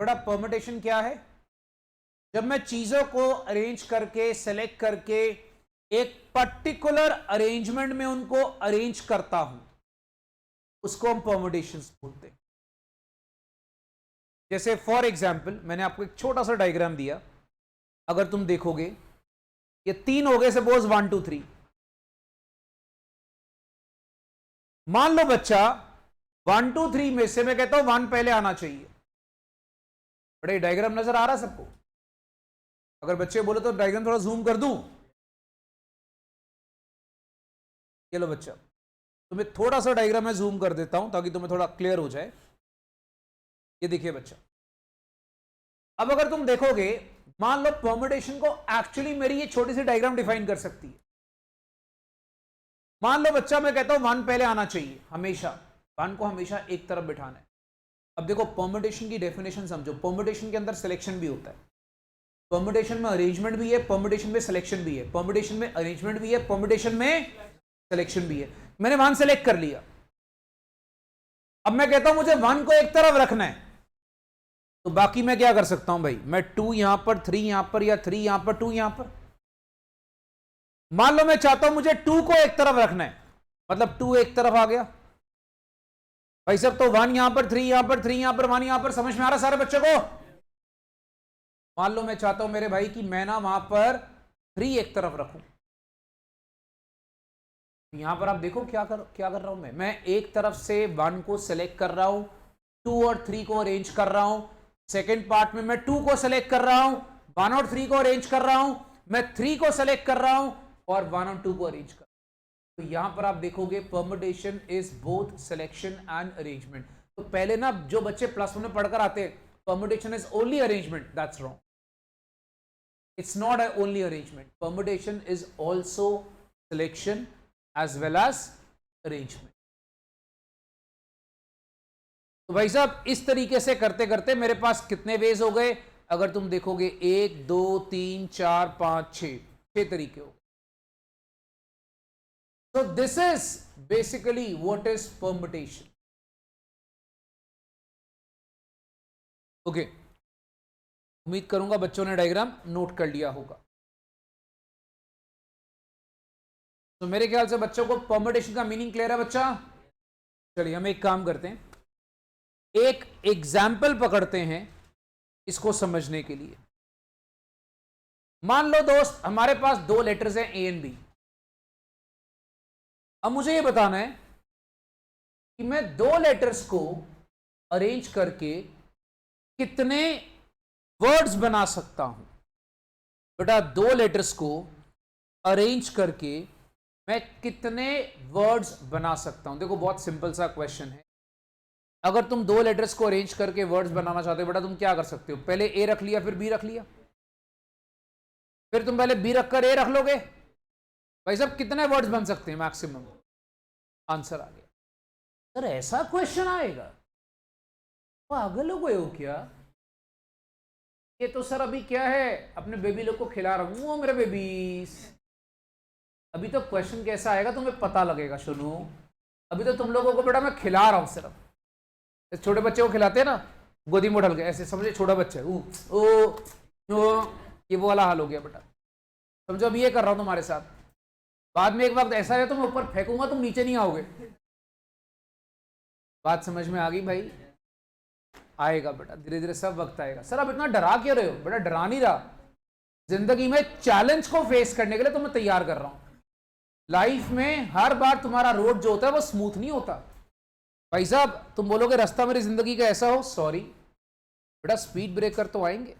बड़ा permutation क्या है? जब मैं चीजों को arrange करके select करके एक पर्टिकुलर अरेंजमेंट में उनको अरेंज करता हूं, उसको हम परम्यूटेशंस बोलते हैं. जैसे फॉर एग्जाम्पल मैंने आपको एक छोटा सा डायग्राम दिया. अगर तुम देखोगे ये 3 हो गए, सपोज 1 2 3. मान लो बच्चा 1 2 3 में से मैं कहता हूं 1 पहले आना चाहिए. बड़े डायग्राम नजर आ रहा सबको? अगर बच्चे बोले तो डायग्राम थोड़ा जूम कर दूं. चलो बच्चा, तुम्हें थोड़ा सा डायग्राम मैं जूम कर देता हूं ताकि तुम्हें थोड़ा क्लियर हो जाए. ये देखिए बच्चा, अब अगर तुम देखोगे, मान लो परम्यूटेशन को एक्चुअली मेरी ये छोटी सी डायग्राम डिफाइन कर सकती है. मान लो बच्चा मैं कहता हूं 1 पहले आना चाहिए, हमेशा 1 को हमेशा एक तरफ बिठाना है. अब देखो परम्यूटेशन की डेफिनेशन समझो. परम्यूटेशन के अंदर सिलेक्शन भी होता है, परम्यूटेशन में अरेंजमेंट भी है, परम्यूटेशन में सिलेक्शन भी है, परम्यूटेशन में अरेंजमेंट भी है, परम्यूटेशन में सिलेक्शन भी है. मैंने 1 सेलेक्ट कर लिया. अब मैं कहता हूं मुझे 1 को एक तरफ रखना है, तो बाकी मैं क्या कर सकता हूं भाई? मैं 2 यहां पर, 3 यहां पर, या 3 यहां पर, 2 यहां पर. मान लो मैं चाहता हूं मुझे 2 को एक तरफ रखना है, मतलब 2 एक तरफ आ गया भाई साहब. तो 1 यहां पर, 3 यहां पर, 3 यहां पर, 1 यहां पर. समझ में आ रहा सारे बच्चों को? मान लो मैं चाहता हूं मेरे भाई कि मैं ना वहां पर 3 एक तरफ रखूं. यहां पर आप देखो क्या कर रहा हूं मैं एक तरफ से 1 को सेलेक्ट कर रहा हूं, 2 और 3 को अरेंज कर रहा हूं. सेकेंड पार्ट में मैं 2 को सेलेक्ट कर रहा हूं, 1 और 3 को अरेंज कर रहा हूं. मैं 3 को सेलेक्ट कर रहा हूं और 1 और 2 को अरेंज कर रहा हूं. तो यहां पर आप देखोगे permutation is both selection and arrangement. तो पहले ना जो बच्चे +1 में पढ़कर आते हैं permutation is only arrangement, that's wrong. It's not only arrangement. Permutation is also selection as well as arrangement. तो भाई साहब इस तरीके से करते करते मेरे पास कितने वेज हो गए? अगर तुम देखोगे 1 2 3 4 5 6 तरीके हो गए. So this is basically what is permutation. Okay. उम्मीद करूंगा बच्चों ने डायग्राम नोट कर लिया होगा. तो मेरे ख्याल से बच्चों को परम्यूटेशन का मीनिंग क्लियर है बच्चा? चलिए हम एक काम करते हैं, एक एग्जाम्पल पकड़ते हैं इसको समझने के लिए. मान लो दोस्त हमारे पास 2 लेटर्स हैं ए एंड बी. अब मुझे ये बताना है कि मैं 2 लेटर्स को अरेंज करके कितने वर्ड्स बना सकता हूं. बेटा 2 लेटर्स को अरेंज करके मैं कितने वर्ड्स बना सकता हूं? देखो बहुत सिंपल सा क्वेश्चन है. अगर तुम दो लेटर्स को अरेंज करके वर्ड्स बनाना चाहते हो बेटा, तुम क्या कर सकते हो? पहले ए रख लिया, फिर बी रख लिया, फिर तुम पहले बी रखकर ए रख लोगे। भाई साहब कितने वर्ड्स बन सकते हैं मैक्सिमम? आंसर आ गया। सर ऐसा क्वेश्चन आएगा? पागल हो गए हो क्या? ये तो सर अभी क्या है, अपने बेबी लोग को खिला रहा हूं, वो मेरे बेबीज। अभी तो क्वेश्चन कैसा आएगा तुम्हें पता लगेगा। सुनो, अभी तो तुम लोगों को बेटा मैं खिला रहा हूं सिर्फ। छोटे बच्चे को खिलाते हैं ना, गोदी में उठल के ऐसे, समझे छोटा बच्चा है, ओ ये वो वाला हाल हो गया बेटा। समझो अभी ये कर रहा हूं तुम्हारे साथ, बाद में एक वक्त ऐसा है तो मैं ऊपर फेंकूंगा, तुम नीचे नहीं आओगे। बात समझ में आ गई भाई? आएगा बेटा, धीरे धीरे सब वक्त आएगा। सर आप इतना डरा क्यों रहे हो? बेटा डरा नहीं रहा, जिंदगी में चैलेंज को फेस करने के लिए तुम्हें तैयार कर रहा हूं। लाइफ में हर बार तुम्हारा रोड जो होता है वो स्मूथ नहीं होता। भाई साहब तुम बोलोगे रास्ता मेरी जिंदगी का ऐसा हो, सॉरी बेटा, स्पीड ब्रेकर तो आएंगे,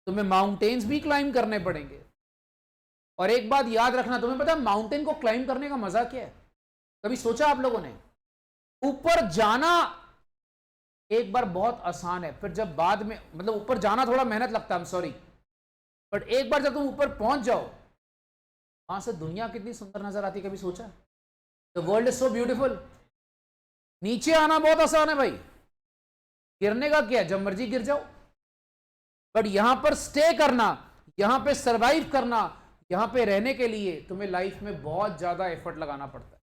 तुम्हें माउंटेन्स भी क्लाइंब करने पड़ेंगे। और एक बात याद रखना, तुम्हें पता है माउंटेन को क्लाइंब करने का मजा क्या है? कभी सोचा आप लोगों ने? ऊपर जाना एक बार बहुत आसान है, फिर जब बाद में, मतलब ऊपर जाना थोड़ा मेहनत लगता है, सॉरी, बट एक बार जब तुम ऊपर पहुंच जाओ, वहां से दुनिया कितनी सुंदर नजर आती है। कभी सोचा? The world is so beautiful. नीचे आना बहुत आसान है भाई, गिरने का क्या है, जब मर्जी गिर जाओ। बट यहां पर स्टे करना, यहां पे सरवाइव करना, यहां पे रहने के लिए तुम्हें लाइफ में बहुत ज्यादा एफर्ट लगाना पड़ता है।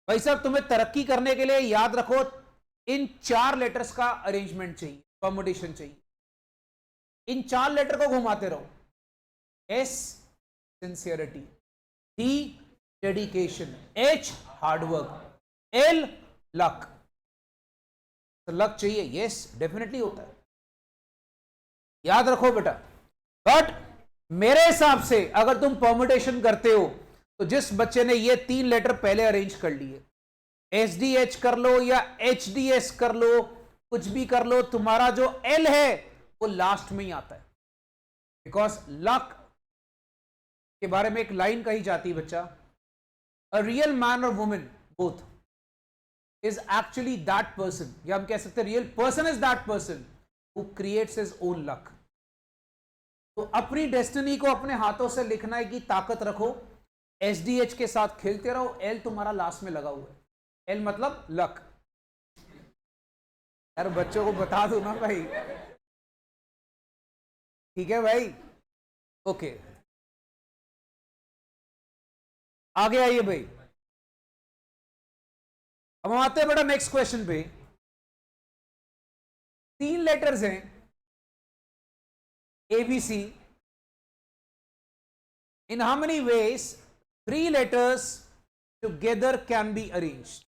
भाई साहब तुम्हें तरक्की करने के लिए याद रखो, इन 4 लेटर्स का अरेंजमेंट चाहिए, परमुटेशन चाहिए। इन 4 लेटर को घुमाते रहो। S sincerity, D dedication, H hard work, L luck. Luck चाहिए? यस डेफिनेटली होता है, याद रखो बेटा। बट मेरे हिसाब से अगर तुम परमुटेशन करते हो तो जिस बच्चे ने ये 3 लेटर पहले अरेंज कर लिए, एस डी एच कर लो या एच डी एस कर लो, कुछ भी कर लो, तुम्हारा जो एल है वो लास्ट में ही आता है। बिकॉज लक के बारे में एक लाइन कही जाती है बच्चा, अ रियल मैन और women both is actually that person, या हम कह सकते हैं real person is that person who creates his own luck. तो अपनी डेस्टिनी को अपने हाथों से लिखने की ताकत रखो, एसडीएच के साथ खेलते रहो, एल तुम्हारा लास्ट में लगा हुआ है, एल मतलब लक। यार बच्चों को बता दो ना भाई, ठीक है भाई? ओके आगे आइए भाई, अब हम आते हैं बेटा नेक्स्ट क्वेश्चन पे। 3 लेटर्स हैं ABC, in how many ways 3 letters together can be arranged?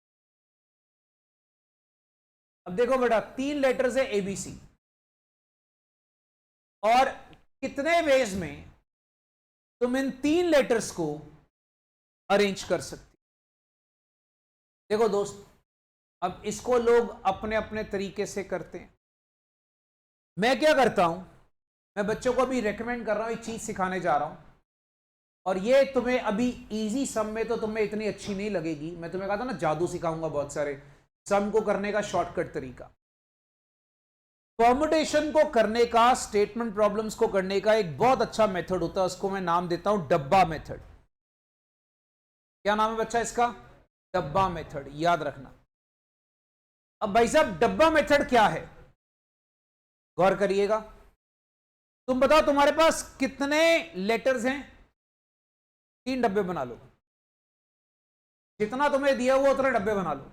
अब देखो बेटा 3 लेटर्स है एबीसी, और कितने वेज में तुम इन 3 लेटर्स को अरेंज कर सकते? देखो दोस्त, अब इसको लोग अपने अपने तरीके से करते हैं। मैं क्या करता हूं, मैं बच्चों को भी रेकमेंड कर रहा हूं, एक चीज सिखाने जा रहा हूं, और ये तुम्हें अभी इजी सम में तो तुम्हें इतनी अच्छी नहीं लगेगी। मैं तुम्हें कहा था ना जादू सिखाऊंगा बहुत सारे, सम को करने का शॉर्टकट तरीका, परमुटेशन को करने का, स्टेटमेंट प्रॉब्लम्स को करने का एक बहुत अच्छा मेथड होता है, उसको मैं नाम देता हूं डब्बा मेथड। क्या नाम है बच्चा इसका? डब्बा मेथड, याद रखना। अब भाई साहब डब्बा मेथड क्या है, गौर करिएगा। तुम बताओ तुम्हारे पास कितने लेटर्स हैं? 3 डब्बे बना लो, जितना तुम्हें दिया हुआ उतने डब्बे बना लो।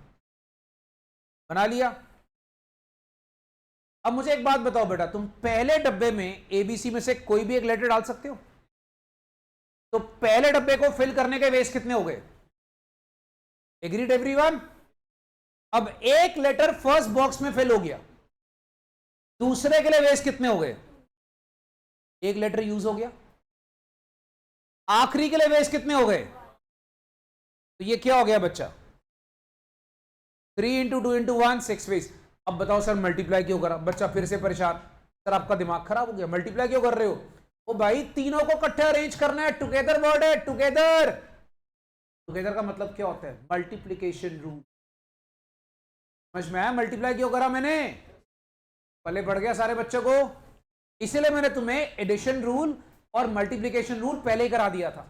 बना लिया? अब मुझे एक बात बताओ बेटा, तुम पहले डब्बे में एबीसी में से कोई भी एक लेटर डाल सकते हो? तो पहले डब्बे को फिल करने के वेज कितने हो गए? Agreed everyone? अब एक लेटर फर्स्ट बॉक्स में फिल हो गया, दूसरे के लिए वेज कितने हो गए? एक लेटर यूज हो गया, आखिरी के लिए वेज कितने हो गए? तो ये क्या हो गया बच्चा? 3 × 2 × 1 6 वेज। अब बताओ सर मल्टीप्लाई क्यों करा? बच्चा फिर से परेशान, सर आपका दिमाग खराब हो गया, मल्टीप्लाई क्यों कर रहे हो? ओ भाई तीनों को इकट्ठे अरेंज करना है, टुगेदर वर्ड है, टुगेदर। टुगेदर का मतलब क्या होता है? Multiplication rule. समझ में आया मल्टीप्लाई क्यों करा मैंने? पल्ले पड़ गया सारे बच्चों को? इसलिए मैंने तुम्हें एडिशन रूल और मल्टीप्लिकेशन रूल पहले ही करा दिया था,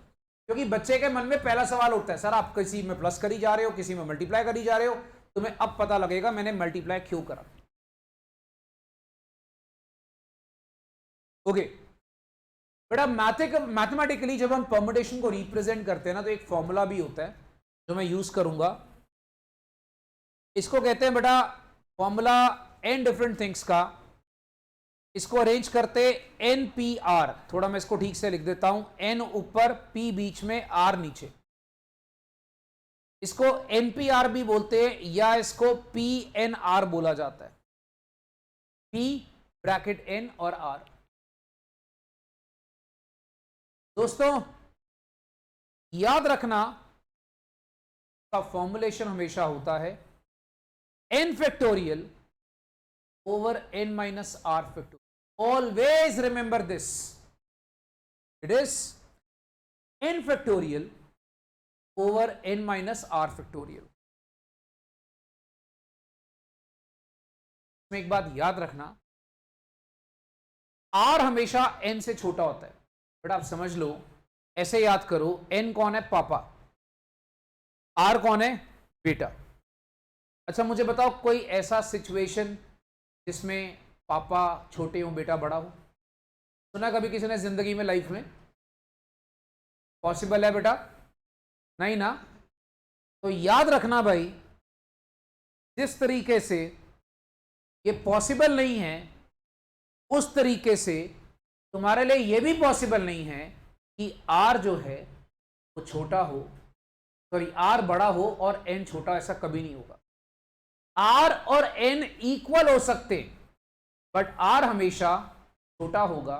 क्योंकि बच्चे के मन में पहला सवाल उठता है, सर आप किसी में प्लस करी जा रहे हो, किसी में मल्टीप्लाई करी जा रहे हो। तुम्हें अब पता लगेगा मैंने मल्टीप्लाई क्यों करा। ओके बेटा, मैथमेटिकली जब हम परम्यूटेशन को रिप्रेजेंट करते हैं ना, तो एक फॉर्मूला भी होता है जो मैं यूज करूंगा। इसको कहते हैं बेटा फॉर्मूला एन डिफरेंट थिंग्स का। इसको अरेंज करते एन पी आर। थोड़ा मैं इसको ठीक से लिख देता हूं, एन ऊपर, पी बीच में, आर नीचे। इसको एनपीआर भी बोलते हैं या इसको पी एन आर बोला जाता है। पी ब्रैकेट एन और आर। दोस्तों याद रखना का फॉर्मुलेशन हमेशा होता है N factorial over N minus R factorial. Always remember this, it is N factorial over N minus R factorial. एक बात याद रखना, आर हमेशा एन से छोटा होता है। बट आप समझ लो, ऐसे याद करो, एन कौन है? पापा। आर कौन है? बेटा। अच्छा मुझे बताओ, कोई ऐसा सिचुएशन जिसमें पापा छोटे हो बेटा बड़ा हो? सुना कभी किसी ने जिंदगी में, लाइफ में? पॉसिबल है बेटा? नहीं ना। तो याद रखना भाई, जिस तरीके से ये पॉसिबल नहीं है, उस तरीके से तुम्हारे लिए ये भी पॉसिबल नहीं है कि आर जो है वो छोटा हो, सॉरी आर बड़ा हो और एन छोटा। ऐसा कभी नहीं होगा। आर और एन इक्वल हो सकते, बट आर हमेशा छोटा होगा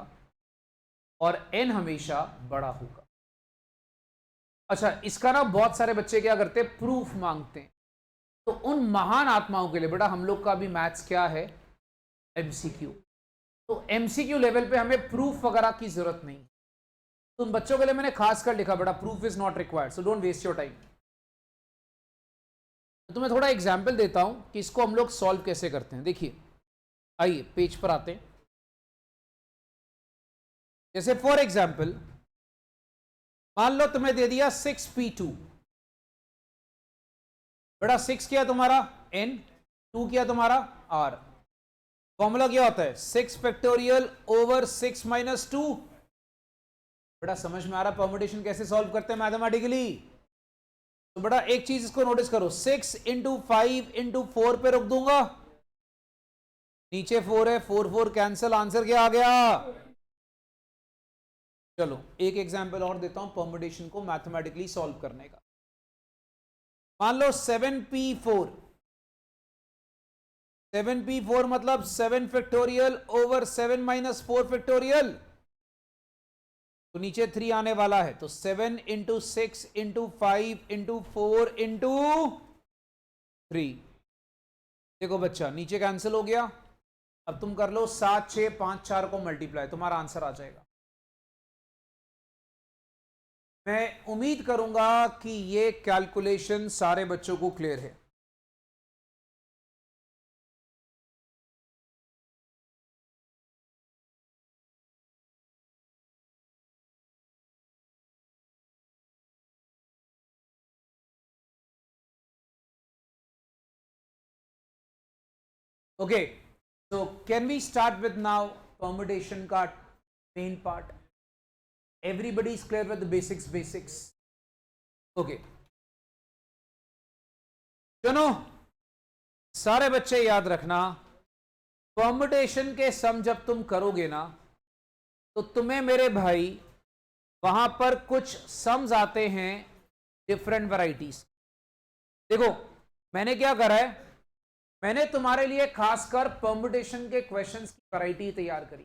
और एन हमेशा बड़ा होगा। अच्छा, इसका ना बहुत सारे बच्चे क्या करते हैं, प्रूफ मांगते हैं। तो उन महान आत्माओं के लिए बेटा हम लोग का भी मैथ्स क्या है, एमसीक्यू। तो एमसीक्यू लेवल पे हमें प्रूफ वगैरह की जरूरत नहीं। तो उन बच्चों के लिए मैंने खास कर लिखा बेटा proof is not required, so don't waste your time. तो मैं थोड़ा एग्जाम्पल देता हूं कि इसको हम लोग सॉल्व कैसे करते हैं। देखिए, आइए पेज पर आते हैं। जैसे फॉर एग्जाम्पल मान लो तुम्हें दे दिया 6p2। बेटा 6 क्या तुम्हारा n, 2 क्या तुम्हारा r। फॉर्मूला क्या होता है? 6 फैक्टोरियल ओवर 6 माइनस 2। बेटा समझ में आ रहा परम्यूटेशन कैसे सॉल्व करते हैं मैथमेटिकली? तो बेटा एक चीज इसको नोटिस करो, 6 इंटू 5 इंटू 4 पे रख दूंगा, नीचे 4 है, 4 4 कैंसिल, आंसर क्या आ गया? चलो एक एग्जांपल और देता हूं परम्यूटेशन को मैथमेटिकली सॉल्व करने का। मान लो 7p4। 7p4 मतलब 7 फैक्टोरियल ओवर 7 माइनस 4 फैक्टोरियल। तो नीचे 3 आने वाला है, तो 7 इंटू 6 इंटू 5 इंटू 4 इंटू 3। देखो बच्चा नीचे कैंसिल हो गया। अब तुम कर लो 7 6 5 4 को मल्टीप्लाई, तुम्हारा आंसर आ जाएगा। मैं उम्मीद करूंगा कि ये कैलकुलेशन सारे बच्चों को क्लियर है। Okay, so can we start with now permutation का main part? Everybody is clear with the basics? Okay, चलो सारे बच्चे याद रखना, परम्यूटेशन के सम जब तुम करोगे ना, तो तुम्हें मेरे भाई वहां पर कुछ सम्स आते हैं डिफरेंट वैरायटीज। देखो मैंने क्या करा है, मैंने तुम्हारे लिए खासकर परम्यूटेशन के क्वेश्चंस की वैरायटी तैयार करी।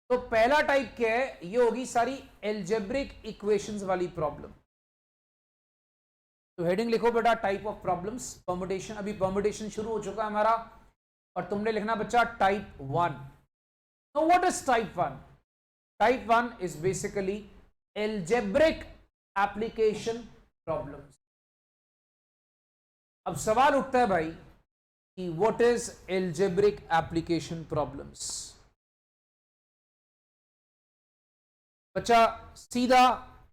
तो पहला टाइप क्या है, ये होगी सारी एल्जेब्रिक इक्वेशंस वाली प्रॉब्लम। तो हेडिंग लिखो बेटा टाइप ऑफ प्रॉब्लम्स परम्यूटेशन। अभी परम्यूटेशन शुरू हो चुका है हमारा, और तुमने लिखना बच्चा type 1। Know what is type 1? Type 1 is basically algebraic application problems. अब सवाल उठता है भाई कि what is algebraic application problems. बच्चा सीधा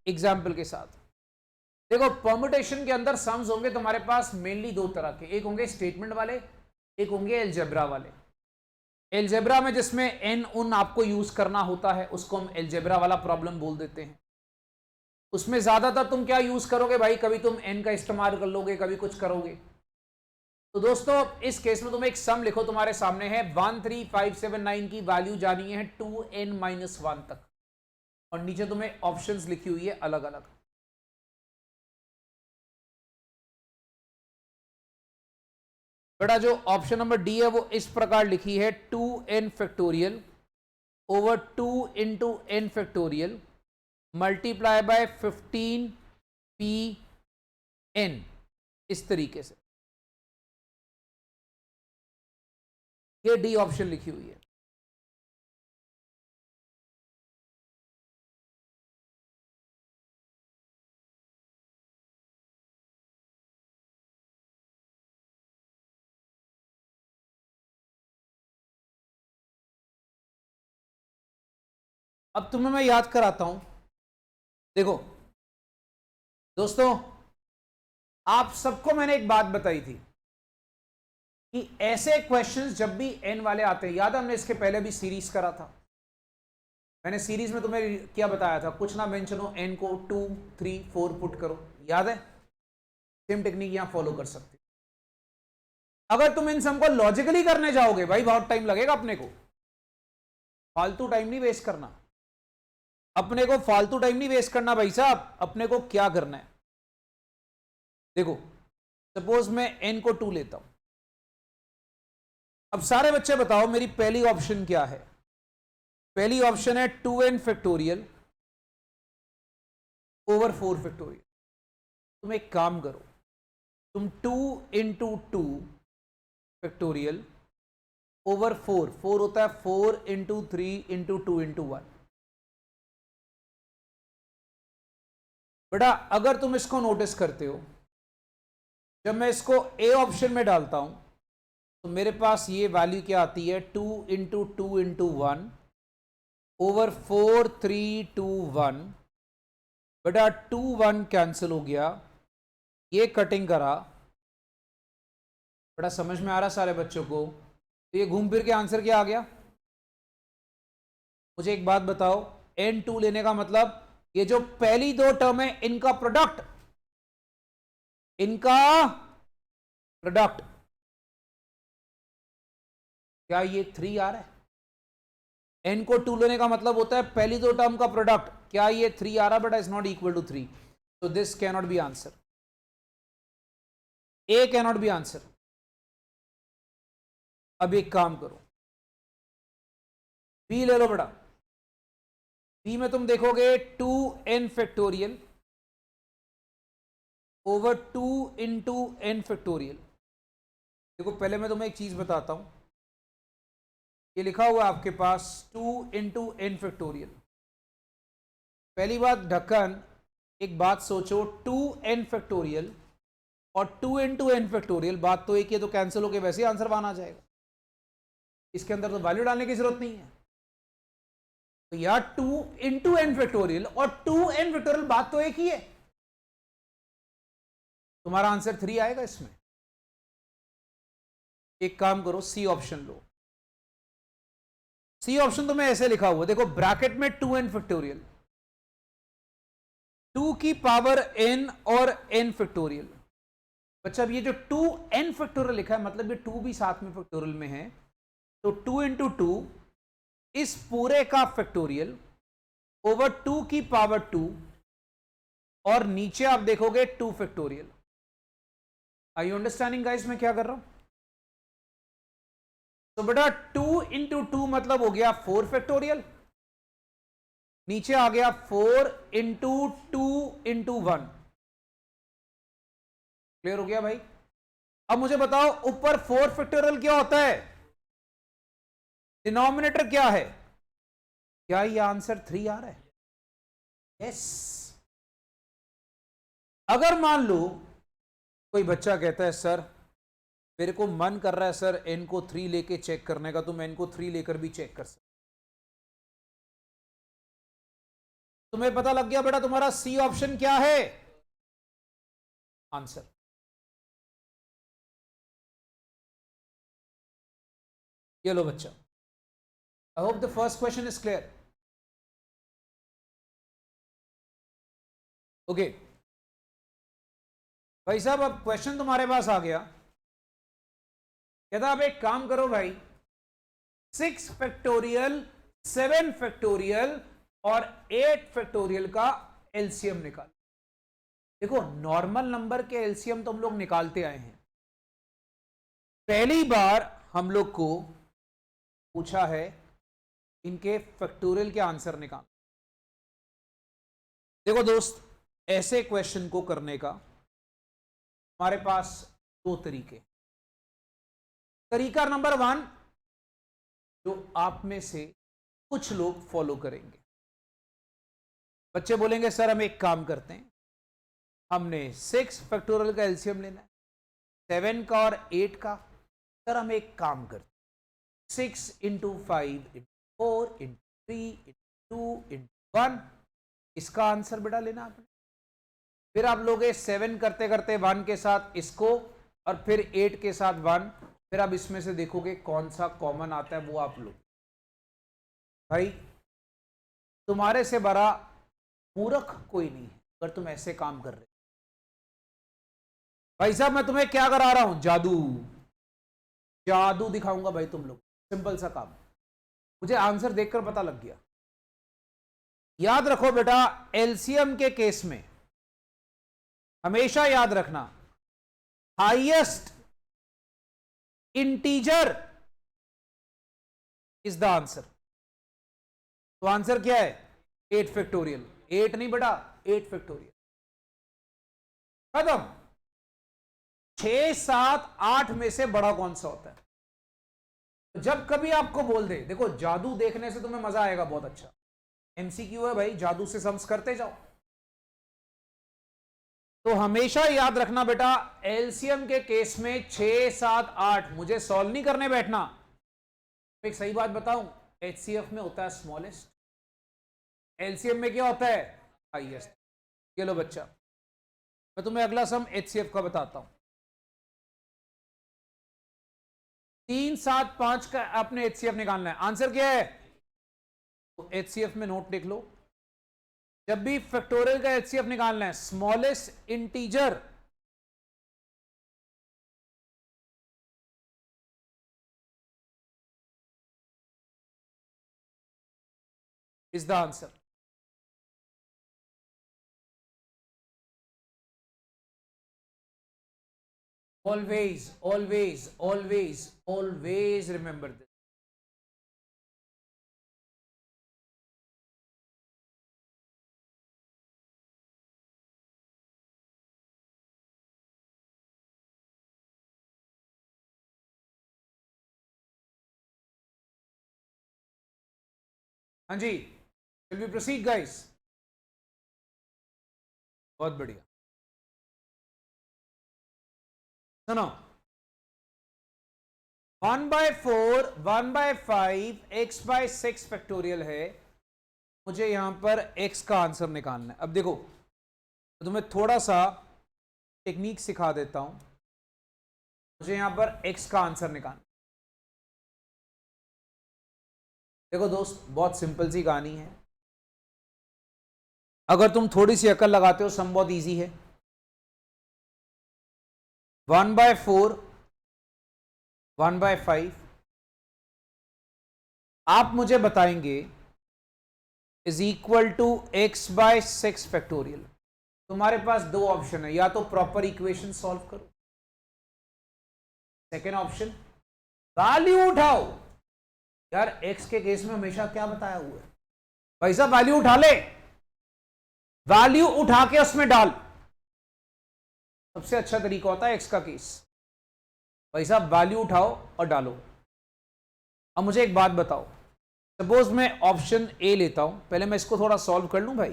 एग्जाम्पल के साथ देखो, परम्यूटेशन के अंदर सम्स होंगे तुम्हारे पास मेनली दो तरह के, एक होंगे स्टेटमेंट वाले, एक होंगे एल्जेब्रा वाले। एल्जेब्रा में जिसमें एन उन आपको यूज करना होता है उसको हम एल्जेब्रा वाला प्रॉब्लम बोल देते हैं। उसमें ज्यादातर तुम क्या यूज करोगे भाई, कभी तुम एन का इस्तेमाल कर लोगे, कभी कुछ करोगे। तो दोस्तों इस केस में तुम एक सम लिखो, तुम्हारे सामने है 13579 की वैल्यू जानी है 2n-1 तक, और नीचे तुम्हें ऑप्शंस लिखी हुई है अलग अलग। बेटा जो ऑप्शन नंबर डी है वो इस प्रकार लिखी है 2n factorial over 2 into n factorial multiply by 15p(n), इस तरीके से ये डी ऑप्शन लिखी हुई है। अब तुम्हें मैं याद कराता हूं, देखो दोस्तों आप सबको मैंने एक बात बताई थी कि ऐसे क्वेश्चंस जब भी एन वाले आते हैं, याद है हमने इसके पहले भी सीरीज करा था, मैंने सीरीज में तुम्हें क्या बताया था, कुछ ना मेंशनो एन को 2, 3, 4 पुट करो, याद है? सेम टेक्निक यहां फॉलो कर सकते। अगर तुम इन सम को लॉजिकली करने जाओगे भाई बहुत टाइम लगेगा, अपने को फालतू टाइम नहीं वेस्ट करना, अपने को फालतू टाइम नहीं वेस्ट करना भाई साहब। अपने को क्या करना है, देखो सपोज मैं n को 2 लेता हूं। अब सारे बच्चे बताओ मेरी पहली ऑप्शन क्या है? पहली ऑप्शन है 2n फैक्टोरियल ओवर 4 फैक्टोरियल। तुम एक काम करो, तुम 2 इंटू 2 फैक्टोरियल ओवर 4, 4 होता है 4 इंटू 3 इंटू 2 इंटू 1। बेटा अगर तुम इसको नोटिस करते हो, जब मैं इसको ए ऑप्शन में डालता हूं तो मेरे पास ये वैल्यू क्या आती है, 2 इंटू 2 इंटू 1 ओवर 4 3 2 1। बेटा 2 1 कैंसिल हो गया, ये कटिंग करा। बेटा समझ में आ रहा सारे बच्चों को? तो ये घूम फिर के आंसर क्या आ गया? मुझे एक बात बताओ, n2 लेने का मतलब ये जो पहली दो टर्म है इनका प्रोडक्ट, इनका प्रोडक्ट, क्या ये 3 आ रहा है? n को 2 लेने का मतलब होता है पहली दो टर्म का प्रोडक्ट, क्या ये 3 आ रहा है? बेटा is not equal to 3, so this cannot be answer, a cannot be answer। अब एक काम करो, b ले लो बेटा। b में तुम देखोगे 2n factorial over 2 into n factorial. देखो पहले मैं तुम्हें एक चीज बताता हूं, ये लिखा हुआ आपके पास 2 इंटू n फैक्टोरियल। पहली बात ढक्कन, एक बात सोचो, 2n फैक्टोरियल और 2 इंटू n फैक्टोरियल, बात तो एक ही है, तो कैंसिल होकर वैसे ही आंसर वन आ जाएगा, इसके अंदर तो वैल्यू डालने की जरूरत नहीं है। तो यार 2 इंटू n फैक्टोरियल और 2n फैक्टोरियल बात तो एक ही है, तुम्हारा आंसर 3 आएगा इसमें। एक काम करो, सी ऑप्शन लो। सी ऑप्शन तो मैं ऐसे लिखा हुआ, देखो ब्रैकेट में 2n फैक्टोरियल, 2 की पावर n और n फैक्टोरियल। बच्चा अब ये जो 2n फैक्टोरियल लिखा है मतलब ये 2 भी साथ में फैक्टोरियल में है, तो 2 इंटू 2 इस पूरे का फैक्टोरियल ओवर 2 की पावर 2, और नीचे आप देखोगे 2 factorial. Are you understanding guys मैं क्या कर रहा हूं? तो बेटा 2 इंटू 2 मतलब हो गया 4 फैक्टोरियल, नीचे आ गया 4 इंटू 2 इंटू 1। क्लियर हो गया भाई? अब मुझे बताओ ऊपर 4 फैक्टोरियल क्या होता है, डिनोमिनेटर क्या है? क्या ये आंसर 3 आ रहा है? यस। अगर मान लो कोई बच्चा कहता है सर मेरे को मन कर रहा है सर n को 3 लेके चेक करने का, तो मैं n को 3 लेकर भी चेक कर सकता। तुम्हें पता लग गया बेटा तुम्हारा सी ऑप्शन क्या है आंसर। ये लो बच्चा, I hope the first question is clear. Okay भाई साहब, अब क्वेश्चन तुम्हारे पास आ गया। कहता अब एक काम करो भाई, 6 फैक्टोरियल, 7 फैक्टोरियल और 8 फैक्टोरियल का एलसीएम निकाल। देखो नॉर्मल नंबर के एलसीएम तो हम लोग निकालते आए हैं, पहली बार हम लोग को पूछा है इनके फैक्टोरियल के आंसर निकाल। देखो दोस्त, ऐसे क्वेश्चन को करने का हमारे पास 2 तरीके। तरीका नंबर 1 जो आप में से कुछ लोग फॉलो करेंगे, बच्चे बोलेंगे सर हम एक काम करते हैं, हमने 6 फैक्टोरियल का एलसीएम लेना है, 7 का और 8 का। सर हम एक काम करते हैं, 6 into 5 into 4 into 3 into 2 into 1, इसका आंसर बेटा लेना आपने। फिर आप लोग 7 करते करते 1 के साथ इसको, और फिर 8 के साथ 1, फिर आप इसमें से देखोगे कौन सा कॉमन आता है वो आप लोग। भाई तुम्हारे से बड़ा मूर्ख कोई नहीं है अगर तुम ऐसे काम कर रहे। भाई साहब मैं तुम्हें क्या करा रहा हूं, जादू, जादू दिखाऊंगा भाई तुम लोग, सिंपल सा काम। मुझे आंसर देखकर पता लग गया। याद रखो बेटा, एलसीएम के केस में हमेशा याद रखना, highest integer is the answer. तो आंसर क्या है, 8 फैक्टोरियल। 8 नहीं बेटा, 8 फैक्टोरियल। खत्म। 6, 7, 8 में से बड़ा कौन सा होता है। जब कभी आपको बोल दे, देखो जादू देखने से तुम्हें मजा आएगा बहुत अच्छा, एमसीक्यू है भाई, जादू से सम्स करते जाओ। तो हमेशा याद रखना बेटा, एलसीएम के केस में 6, 7, 8 मुझे सॉल्व नहीं करने बैठना। एक सही बात बताऊं, एचसीएफ में होता है स्मॉलेस्ट, एलसीएम में क्या होता है, हाईएस्ट। ये लो बच्चा, मैं तुम्हें अगला सम एचसीएफ का बताता हूं। 3, 7, 5 का आपने एचसीएफ निकालना है। आंसर क्या है, तो एचसीएफ में नोट लिख लो, जब भी फैक्टोरियल का एचसीएफ निकालना है, smallest integer is the answer. Always, always, always, always remember this. हाँ जी, विल वी प्रोसीड गाइस। बहुत बढ़िया, सुनो, 1/4, 1/5, x/6 फैक्टोरियल है। मुझे यहां पर x का आंसर निकालना है। अब देखो, तो तुम्हें थोड़ा सा टेक्निक सिखा देता हूं। मुझे यहां पर x का आंसर निकालना। देखो दोस्त, बहुत सिंपल सी कहानी है, अगर तुम थोड़ी सी अकल लगाते हो सम बहुत इजी है। 1/4, 1/5, आप मुझे बताएंगे is equal to x/6 factorial. तुम्हारे पास 2 ऑप्शन है, या तो प्रॉपर इक्वेशन सॉल्व करो, सेकेंड ऑप्शन वैल्यू उठाओ। यार x के केस में हमेशा क्या बताया हुआ है भाई साहब, वैल्यू उठा ले, वैल्यू उठा के उसमें डाल, सबसे अच्छा तरीका होता है x का केस। भाई साहब वैल्यू उठाओ और डालो। अब मुझे एक बात बताओ, सपोज मैं ऑप्शन ए लेता हूं, पहले मैं इसको थोड़ा सॉल्व कर लूं भाई।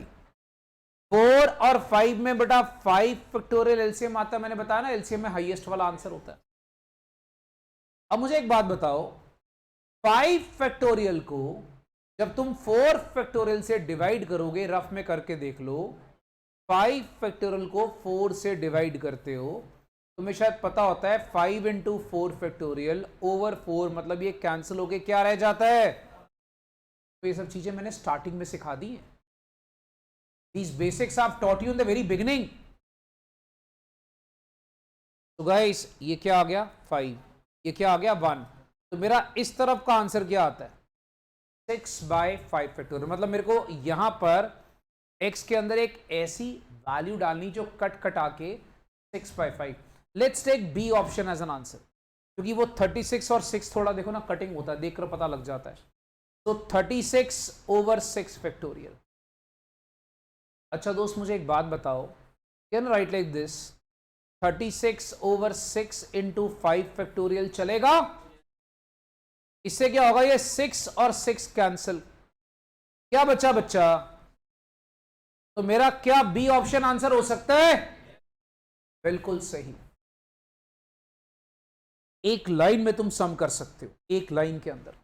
4 और 5 में बेटा 5 फैक्टोरियल एलसीएम आता है, मैंने बताया ना एलसीएम में हाईएस्ट वाला आंसर होता है। अब मुझे एक बात बताओ, 5 फैक्टोरियल को जब तुम 4 फैक्टोरियल से डिवाइड करोगे, रफ में करके देख लो, 5 फैक्टोरियल को 4 से डिवाइड करते हो, तुम्हें शायद पता होता है 5 इंटू 4 फैक्टोरियल ओवर 4, मतलब ये कैंसिल होके क्या रह जाता है। तो ये सब चीजें मैंने स्टार्टिंग में सिखा दी हैं। These basics I've taught you in the very beginning. तो गाइस ये क्या आ गया 5, ये क्या आ गया 1, तो मेरा इस तरफ का आंसर क्या आता है 6/5 फैक्टोरियल। मतलब मेरे को यहां पर x के अंदर एक ऐसी वैल्यू डालनी जो कट कटा के 6/5। Let's take B option as an answer, क्योंकि वो 36 और 6 थोड़ा देखो ना कटिंग होता है, देखकर पता लग जाता है। तो 36/6 फैक्टोरियल। अच्छा दोस्त मुझे एक बात बताओ, can write like this 36/6 into 5 factorial चलेगा? इससे क्या होगा, ये 6 और 6 कैंसिल, क्या बच्चा बच्चा? तो मेरा क्या बी ऑप्शन आंसर हो सकता है? बिल्कुल सही। एक लाइन में तुम सम कर सकते हो, एक लाइन के अंदर।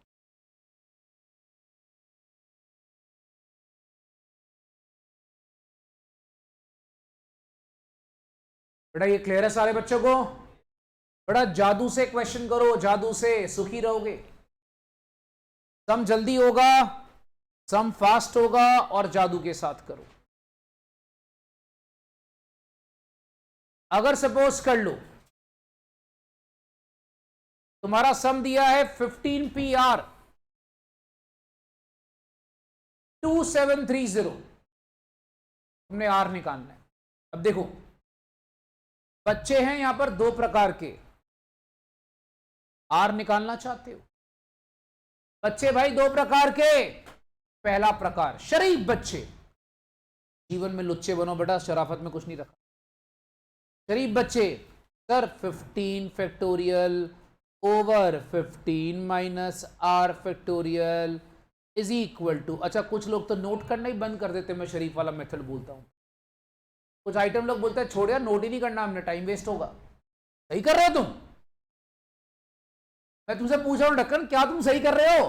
बेटा ये क्लियर है सारे बच्चों को? बेटा जादू से क्वेश्चन करो, जादू से सुखी रहोगे। सम जल्दी होगा, सम फास्ट होगा, और जादू के साथ करो। अगर सपोज कर लो तुम्हारा सम दिया है 15 PR 2730, तुमने आर निकालना है। अब देखो बच्चे हैं यहां पर दो प्रकार के, आर निकालना चाहते हो बच्चे भाई दो प्रकार के। पहला प्रकार शरीफ बच्चे, जीवन में लुच्चे बनो बेटा, शराफत में कुछ नहीं रखा। शरीफ बच्चे sir 15 factorial over 15 minus R factorial is equal to, अच्छा कुछ लोग तो नोट करना ही बंद कर देते, मैं शरीफ वाला मेथड बोलता हूं। कुछ आइटम लोग बोलते हैं छोड़ यार नोट ही नहीं करना, हमने टाइम वेस्ट होगा। सही कर रहे हो तुम? मैं तुमसे पूछ रहा हूं ढक्कन, क्या तुम सही कर रहे हो?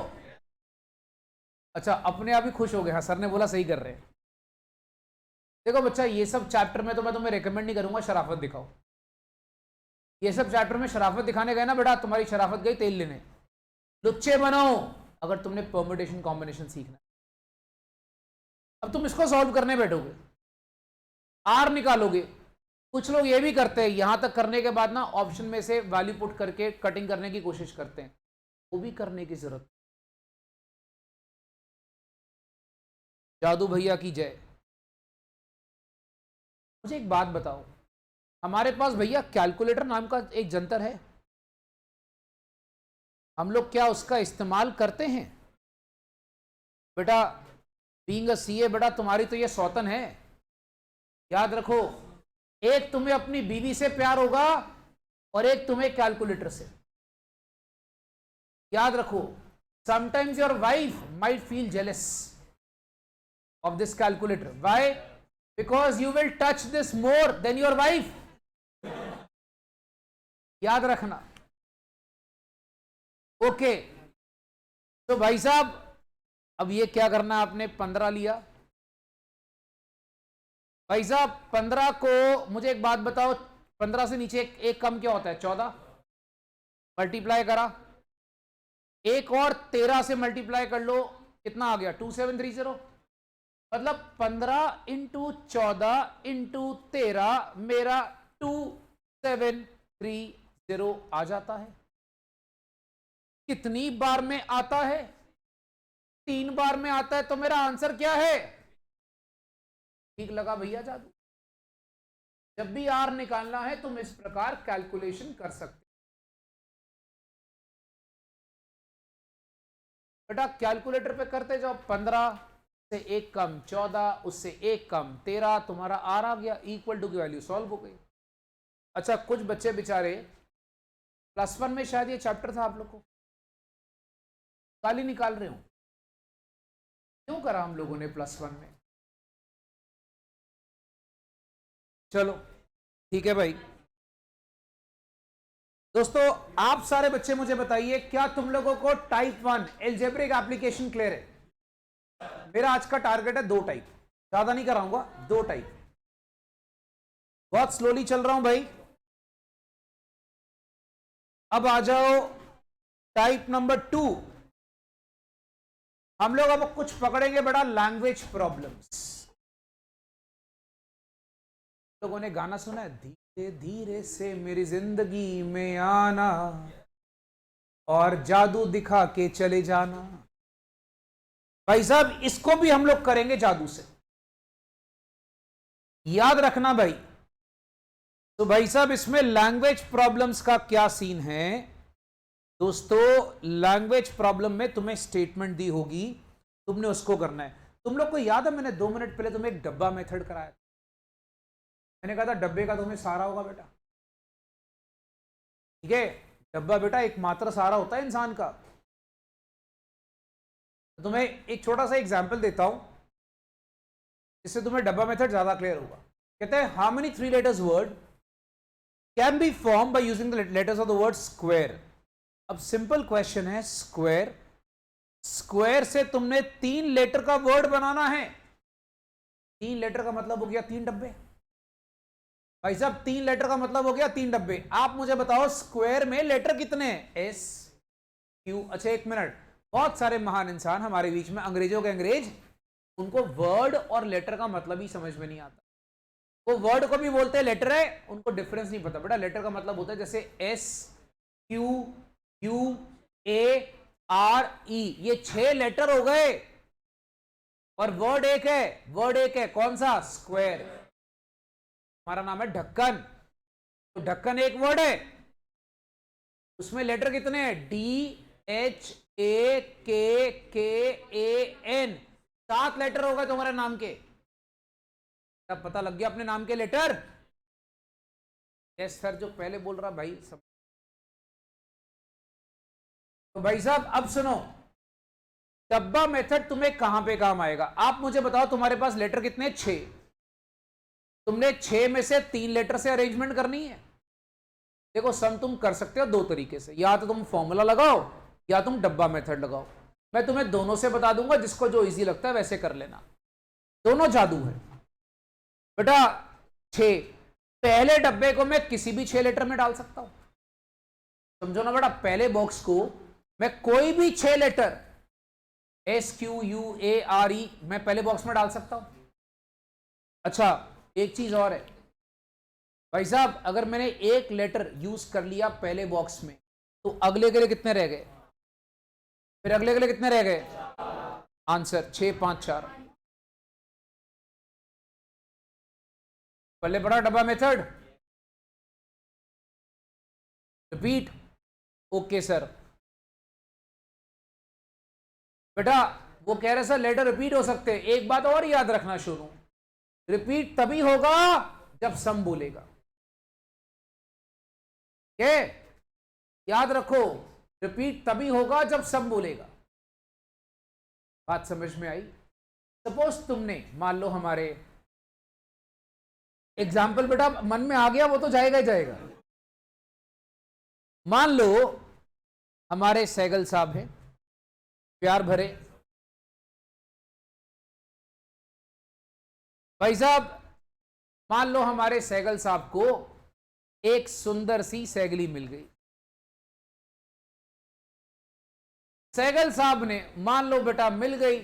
अच्छा अपने आप ही खुश हो गए, हाँ सर ने बोला सही कर रहे हैं। देखो बच्चा ये सब चैप्टर में तो मैं तुम्हें रेकमेंड नहीं करूंगा शराफत दिखाओ। ये सब चैप्टर में शराफत दिखाने गए ना बेटा, तुम्हारी शराफत गई तेल लेने। लुच्चे बनो अगर तुमने परम्यूटेशन कॉम्बिनेशन सीखना। अब तुम इसको सॉल्व करने बैठोगे, आर निकालोगे। कुछ लोग ये भी करते हैं, यहां तक करने के बाद ना ऑप्शन में से वैल्यू पुट करके कटिंग करने की कोशिश करते हैं, वो भी करने की जरूरत। जादू भैया की जय। मुझे एक बात बताओ, हमारे पास भैया कैलकुलेटर नाम का एक जंतर है, हम लोग क्या उसका इस्तेमाल करते हैं? बेटा बीइंग अ सीए बेटा तुम्हारी तो ये सौतन है, याद रखो। एक तुम्हें अपनी बीवी से प्यार होगा और एक तुम्हें कैलकुलेटर से। याद रखो, sometimes your wife might feel jealous of this calculator. Why? Because you will touch this more than your wife. याद रखना। ओके तो भाई साहब अब ये क्या करना, आपने 15 लिया। भाई साहब 15 को मुझे एक बात बताओ, 15 से नीचे एक कम क्या होता है? 14। मल्टीप्लाई करा, एक और 13 से मल्टीप्लाई कर लो, कितना आ गया? 2730। मतलब 15 इंटू 14 इंटू 13 मेरा 2730 आ जाता है। कितनी बार में आता है? 3 बार में आता है। तो मेरा आंसर क्या है? ठीक लगा भैया जादू? जब भी आर निकालना है तुम इस प्रकार कैलकुलेशन कर सकते। बेटा कैलकुलेटर पे करते जाओ, 15 से एक कम 14, उससे एक कम 13, तुम्हारा आर आ गया, इक्वल टू की वैल्यू सॉल्व हो गई। अच्छा कुछ बच्चे बेचारे +1 में शायद ये चैप्टर था आप लोग को, गाली निकाल रहे हो क्यों करा हम लोगों ने +1 में। चलो ठीक है भाई। दोस्तों आप सारे बच्चे मुझे बताइए, क्या तुम लोगों को टाइप 1 एल्जेब्रिक एप्लीकेशन क्लियर है? मेरा आज का टारगेट है 2 टाइप, ज्यादा नहीं कराऊंगा, 2 टाइप। बहुत स्लोली चल रहा हूं भाई। अब आ जाओ टाइप नंबर 2। हम लोग अब कुछ पकड़ेंगे बड़ा, लैंग्वेज प्रॉब्लम्स। लोगों ने गाना सुना है, धीरे धीरे से मेरी जिंदगी में आना और जादू दिखा के चले जाना। भाई साहब इसको भी हम लोग करेंगे जादू से, याद रखना भाई। तो भाई साहब इसमें लैंग्वेज प्रॉब्लम्स का क्या सीन है दोस्तों? लैंग्वेज प्रॉब्लम में तुम्हें स्टेटमेंट दी होगी, तुमने उसको करना है। तुम लोग को याद है मैंने 2 मिनट पहले तुम्हें एक डब्बा मेथड कराया था। मैंने कहा था डब्बे का तुम्हें सहारा होगा बेटा, ठीक है? डब्बा बेटा एकमात्र सहारा होता है इंसान का। तो तुम्हें एक छोटा सा एग्जांपल देता हूं, जिससे तुम्हें डब्बा मेथड ज्यादा क्लियर होगा। कहते हैं how many 3 letters word can be form by using the letters of the word square. अब सिंपल क्वेश्चन है, स्क्वायर, स्क्वायर से तुमने 3 लेटर का वर्ड बनाना है। 3 लेटर का मतलब हो गया 3 डब्बे। भाई साहब 3 लेटर का मतलब हो गया 3 डब्बे। आप मुझे बताओ स्क्वायर में लेटर कितने हैं? S Q. अच्छा एक मिनट, बहुत सारे महान इंसान हमारे बीच में, अंग्रेजों के अंग्रेज, उनको वर्ड और लेटर का मतलब ही समझ में नहीं आता। वो वर्ड को भी बोलते हैं लेटर है, उनको डिफरेंस नहीं पता। बेटा लेटर का मतलब होता है जैसे S Q U A R ई, ये 6 लेटर हो गए और वर्ड एक है। वर्ड एक है, कौन सा? स्क्वायर। हमारा नाम है ढक्कन, तो ढक्कन एक वर्ड है, उसमें लेटर कितने हैं? डी एच ए के ए एन, 7 लेटर हो गए तुम्हारे नाम के। अब पता लग गया अपने नाम के लेटर? यस सर, जो पहले बोल रहा भाई सब। तो भाई साहब अब सुनो, डब्बा मेथड तुम्हें कहां पे काम आएगा? आप मुझे बताओ तुम्हारे पास लेटर कितने? 6। तुमने 6 में से 3 लेटर से अरेंजमेंट करनी है। देखो सम तुम कर सकते हो 2 तरीके से, या तो तुम फॉर्मूला लगाओ या तुम डब्बा मेथड लगाओ। मैं तुम्हें दोनों से बता दूंगा, जिसको जो इजी लगता है वैसे कर लेना, दोनों जादू है बेटा। 6, पहले डब्बे को मैं किसी भी 6 लेटर में डाल सकता हूं, समझो ना बेटा। पहले बॉक्स को मैं कोई भी 6 letter S Q U A R E मैं पहले बॉक्स में डाल सकता हूं। अच्छा एक चीज और है भाई साहब, अगर मैंने एक लेटर यूज कर लिया पहले बॉक्स में, तो अगले के लिए कितने रह गए? फिर अगले के लिए कितने रह गए? आंसर 6 5 4। पहले बड़ा डब्बा मेथड, रिपीट। Okay sir. बेटा वो कह रहे सर लेटर रिपीट हो सकते हैं। एक बात और याद रखना शुरू, रिपीट तभी होगा जब सम बोलेगा। क्या याद रखो, रिपीट तभी होगा जब सम बोलेगा। बात समझ में आई? सपोज तुमने मान लो, हमारे एग्जाम्पल बेटा मन में आ गया, वो तो जाएगा ही जाएगा। मान लो हमारे सैगल साहब हैं, प्यार भरे भाई साहब। मान लो हमारे सैगल साहब को एक सुंदर सी सैगली मिल गई। सैगल साहब ने, मान लो बेटा मिल गई,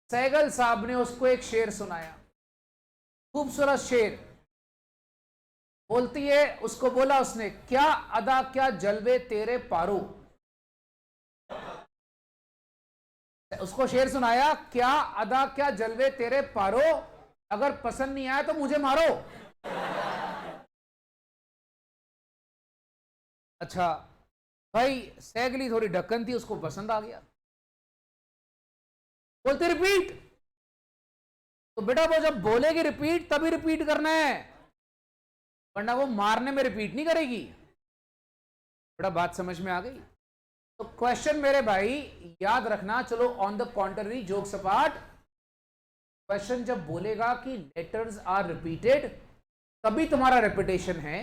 सैगल साहब ने उसको एक शेर सुनाया, खूबसूरत शेर। बोलती है, उसको बोला उसने, क्या अदा क्या जलवे तेरे पारो। उसको शेर सुनाया, क्या अदा क्या जलवे तेरे पारो, अगर पसंद नहीं आया तो मुझे मारो। अच्छा भाई सैगली थोड़ी ढक्कन थी, उसको पसंद आ गया, बोलते रिपीट। तो बेटा वो जब बोलेगी रिपीट तभी रिपीट करना है, वरना वो मारने में रिपीट नहीं करेगी। बेटा बात समझ में आ गई? तो क्वेश्चन मेरे भाई याद रखना। चलो on the contrary, jokes apart, question जब बोलेगा कि लेटर्स आर रिपीटेड, तभी तुम्हारा रेपुटेशन है,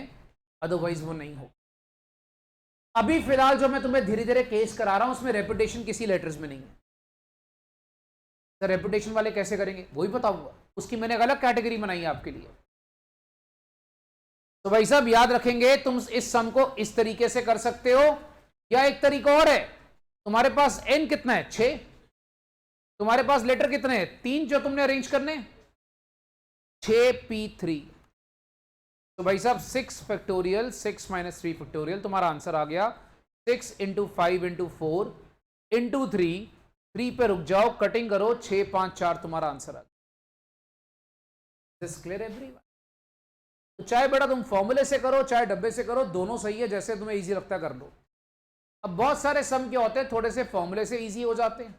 अदरवाइज वो नहीं हो। अभी फिलहाल जो मैं तुम्हें धीरे धीरे केस करा रहा हूं उसमें रेपुटेशन किसी लेटर्स में नहीं है। तो रेपुटेशन वाले कैसे करेंगे वही बताऊंगा, उसकी मैंने एक अलग कैटेगरी बनाई है आपके लिए। तो भाई साहब याद रखेंगे, तुम इस सम को इस तरीके से कर सकते हो, या एक तरीका और है, तुम्हारे पास n कितना है 6, तुम्हारे पास लेटर कितने हैं 3 जो तुमने अरेंज करने, 6p3। तो भाई साहब 6 फैक्टोरियल 6 माइनस 3 फैक्टोरियल, तुम्हारा आंसर आ गया 6 इंटू 5 इंटू 4 इंटू 3 पे रुक जाओ, कटिंग करो, 6 5 4 तुम्हारा आंसर आ गया। This clear everyone? तो चाहे बेटा तुम फॉर्मूले से करो चाहे डब्बे से करो, दोनों सही है, जैसे तुम्हें इजी लगता है कर लो। अब बहुत सारे सम क्या होते हैं, थोड़े से फॉर्मूले से इजी हो जाते हैं,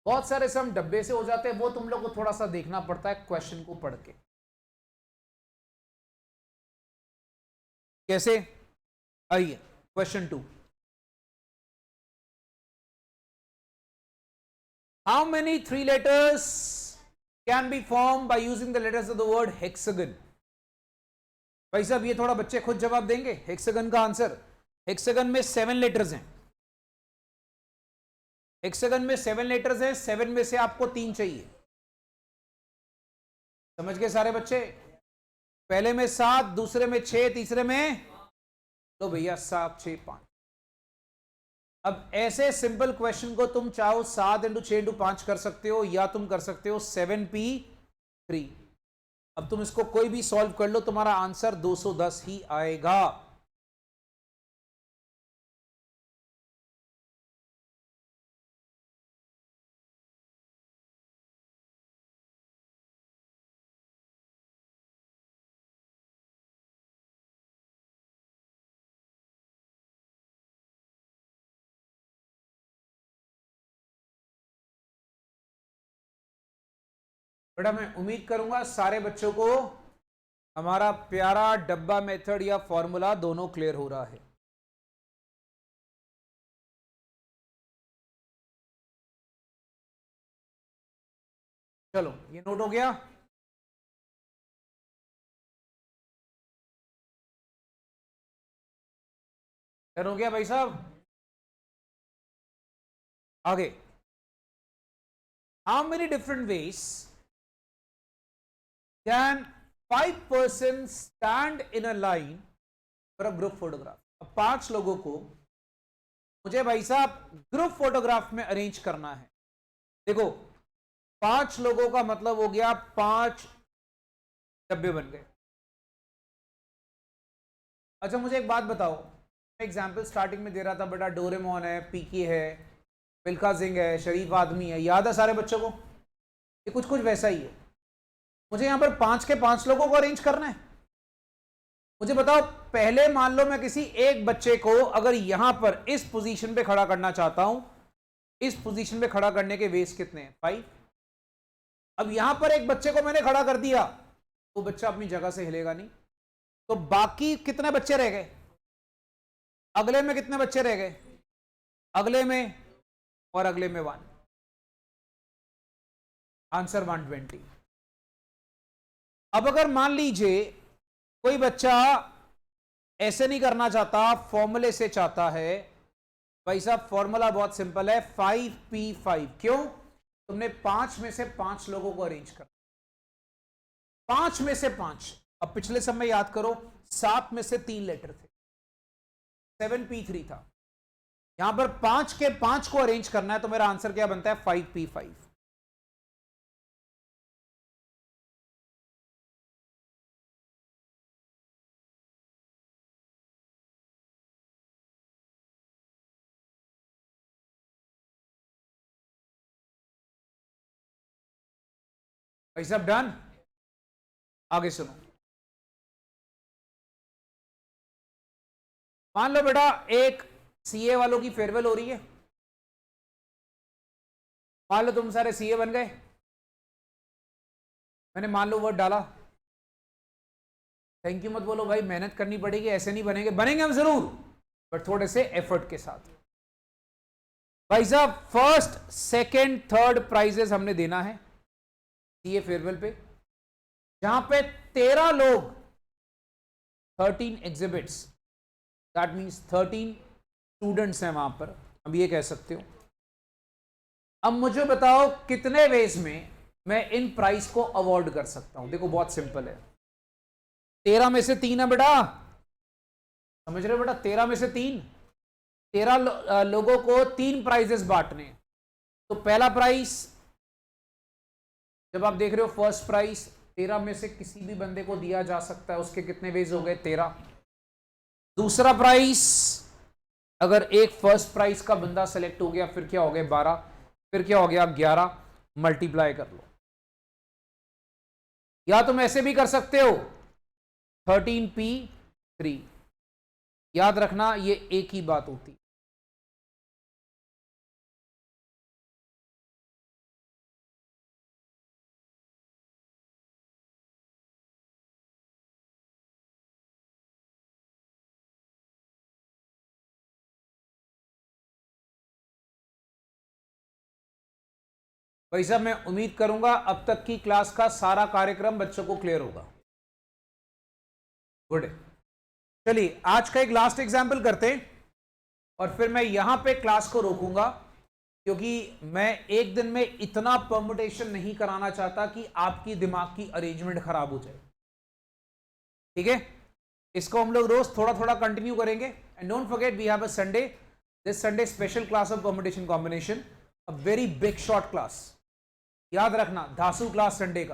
बहुत सारे सम डब्बे से हो जाते हैं, वो तुम लोग को थोड़ा सा देखना पड़ता है क्वेश्चन को पढ़ के। कैसे? आइए question 2। How many 3 letters can be formed by using the letters of the word hexagon? भाई साहब ये थोड़ा बच्चे खुद जवाब देंगे। हेक्सागन का आंसर, हेक्सागन में 7 लेटर्स हैं, हेक्सागन में 7 लेटर्स हैं, 7 में से आपको 3 चाहिए। समझ गए सारे बच्चे? पहले में 7, दूसरे में 6, तीसरे में लो भैया 7 6 5। अब ऐसे सिंपल क्वेश्चन को तुम चाहो 7 इंटू 6 इंटू 5 कर सकते हो, या तुम कर सकते हो 7p3। अब तुम इसको कोई भी सॉल्व कर लो, तुम्हारा आंसर 210 ही आएगा। बेटा मैं उम्मीद करूंगा सारे बच्चों को हमारा प्यारा डब्बा मेथड या फॉर्मूला दोनों क्लियर हो रहा है। चलो ये नोट हो गया। डन हो गया भाई साहब? आगे, how many different ways can 5 persons stand in a line for a group photograph? अब 5 लोगों को मुझे भाई साहब ग्रुप फोटोग्राफ में अरेंज करना है। देखो 5 लोगों का मतलब हो गया 5 डब्बे बन गए। अच्छा मुझे एक बात बताओ, एग्जाम्पल स्टार्टिंग में दे रहा था बेटा, डोरेमोन है, पीकी है, मिल्खा सिंह है, शरीफ आदमी है, याद है सारे बच्चों को? ये कुछ कुछ वैसा ही है। मुझे यहां पर 5 के 5 लोगों को अरेंज करना है। मुझे बताओ, पहले मान लो मैं किसी एक बच्चे को अगर यहां पर इस पोजीशन पे खड़ा करना चाहता हूं, इस पोजीशन पे खड़ा करने के वेज कितने हैं? 5। अब यहां पर एक बच्चे को मैंने खड़ा कर दिया, वो बच्चा अपनी जगह से हिलेगा नहीं, तो बाकी कितने बच्चे रह गए? अगले में कितने बच्चे रह गए? अगले में और अगले में 1। आंसर 120। अब अगर मान लीजिए कोई बच्चा ऐसे नहीं करना चाहता, फॉर्मूले से चाहता है, भाई साहब फॉर्मूला बहुत सिंपल है, 5p5। क्यों? तुमने 5 में से 5 लोगों को अरेंज कर, 5 में से 5। अब पिछले समय याद करो, 7 में से 3 लेटर थे, 7p3 था। यहां पर 5 के 5 को अरेंज करना है, तो मेरा आंसर क्या बनता है? 5p5। भाई साहब डन? आगे सुनो। मान लो बेटा एक सीए वालों की फेयरवेल हो रही है, मान लो तुम सारे सीए बन गए, मैंने मान लो वर्ड डाला, थैंक यू मत बोलो भाई, मेहनत करनी पड़ेगी, ऐसे नहीं बनेंगे, बनेंगे हम जरूर, बट थोड़े से एफर्ट के साथ। भाई साहब फर्स्ट सेकंड थर्ड प्राइजेस हमने देना है सीए फेयरवेल पे, जहां पे 13 लोग 13 एग्जिबिट्स, दैट मीन्स 13 स्टूडेंट्स हैं वहां पर, अब ये कह सकते हो। अब मुझे बताओ कितने वेज में मैं इन प्राइज को अवॉर्ड कर सकता हूं। देखो बहुत सिंपल है, 13 में से 3 है बेटा, समझ रहे हो बेटा, 13 में से 3, 13 लोगों को 3 प्राइजेस बांटने। तो पहला प्राइज जब आप देख रहे हो फर्स्ट प्राइज 13 में से किसी भी बंदे को दिया जा सकता है, उसके कितने वेज हो गए 13। दूसरा प्राइज अगर एक फर्स्ट प्राइज का बंदा सेलेक्ट हो गया फिर क्या हो गया 12, फिर क्या हो गया 11, मल्टीप्लाई कर लो। या तुम ऐसे भी कर सकते हो 13p3, याद रखना ये एक ही बात होती। भाई साहब मैं उम्मीद करूंगा अब तक की क्लास का सारा कार्यक्रम बच्चों को क्लियर होगा। गुड, चलिए आज का एक लास्ट एग्जाम्पल करते हैं और फिर मैं यहां पे क्लास को रोकूंगा, क्योंकि मैं एक दिन में इतना परमुटेशन नहीं कराना चाहता कि आपकी दिमाग की अरेंजमेंट खराब हो जाए। ठीक है, इसको हम लोग रोज थोड़ा थोड़ा कंटिन्यू करेंगे। And don't forget we have a Sunday, this Sunday special class of permutation combination, a very big short class. याद रखना धासु क्लास संडे का,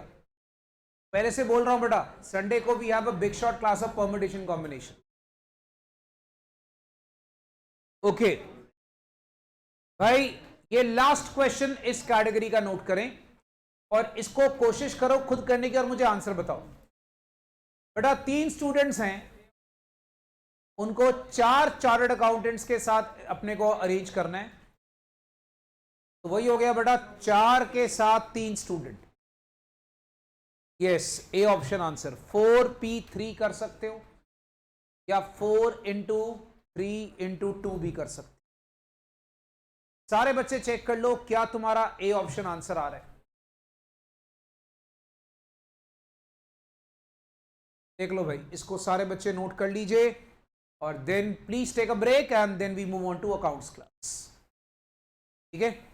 पहले से बोल रहा हूं बेटा, संडे को we have a big short class of permutation combination. Okay भाई, ये लास्ट क्वेश्चन इस कैटेगरी का नोट करें और इसको कोशिश करो खुद करने की और मुझे आंसर बताओ। बेटा 3 स्टूडेंट्स हैं, उनको 4 चार्टर्ड अकाउंटेंट्स के साथ अपने को अरेंज करना है, तो वही हो गया बेटा 4 के साथ 3 student. Yes, A option answer. 4p3 कर सकते हो या 4 इंटू 3 इंटू 2 भी कर सकते हो। सारे बच्चे चेक कर लो क्या तुम्हारा ए ऑप्शन आंसर आ रहा है, देख लो भाई, इसको सारे बच्चे नोट कर लीजिए और then please take a break and then we move on to accounts class. ठीक है।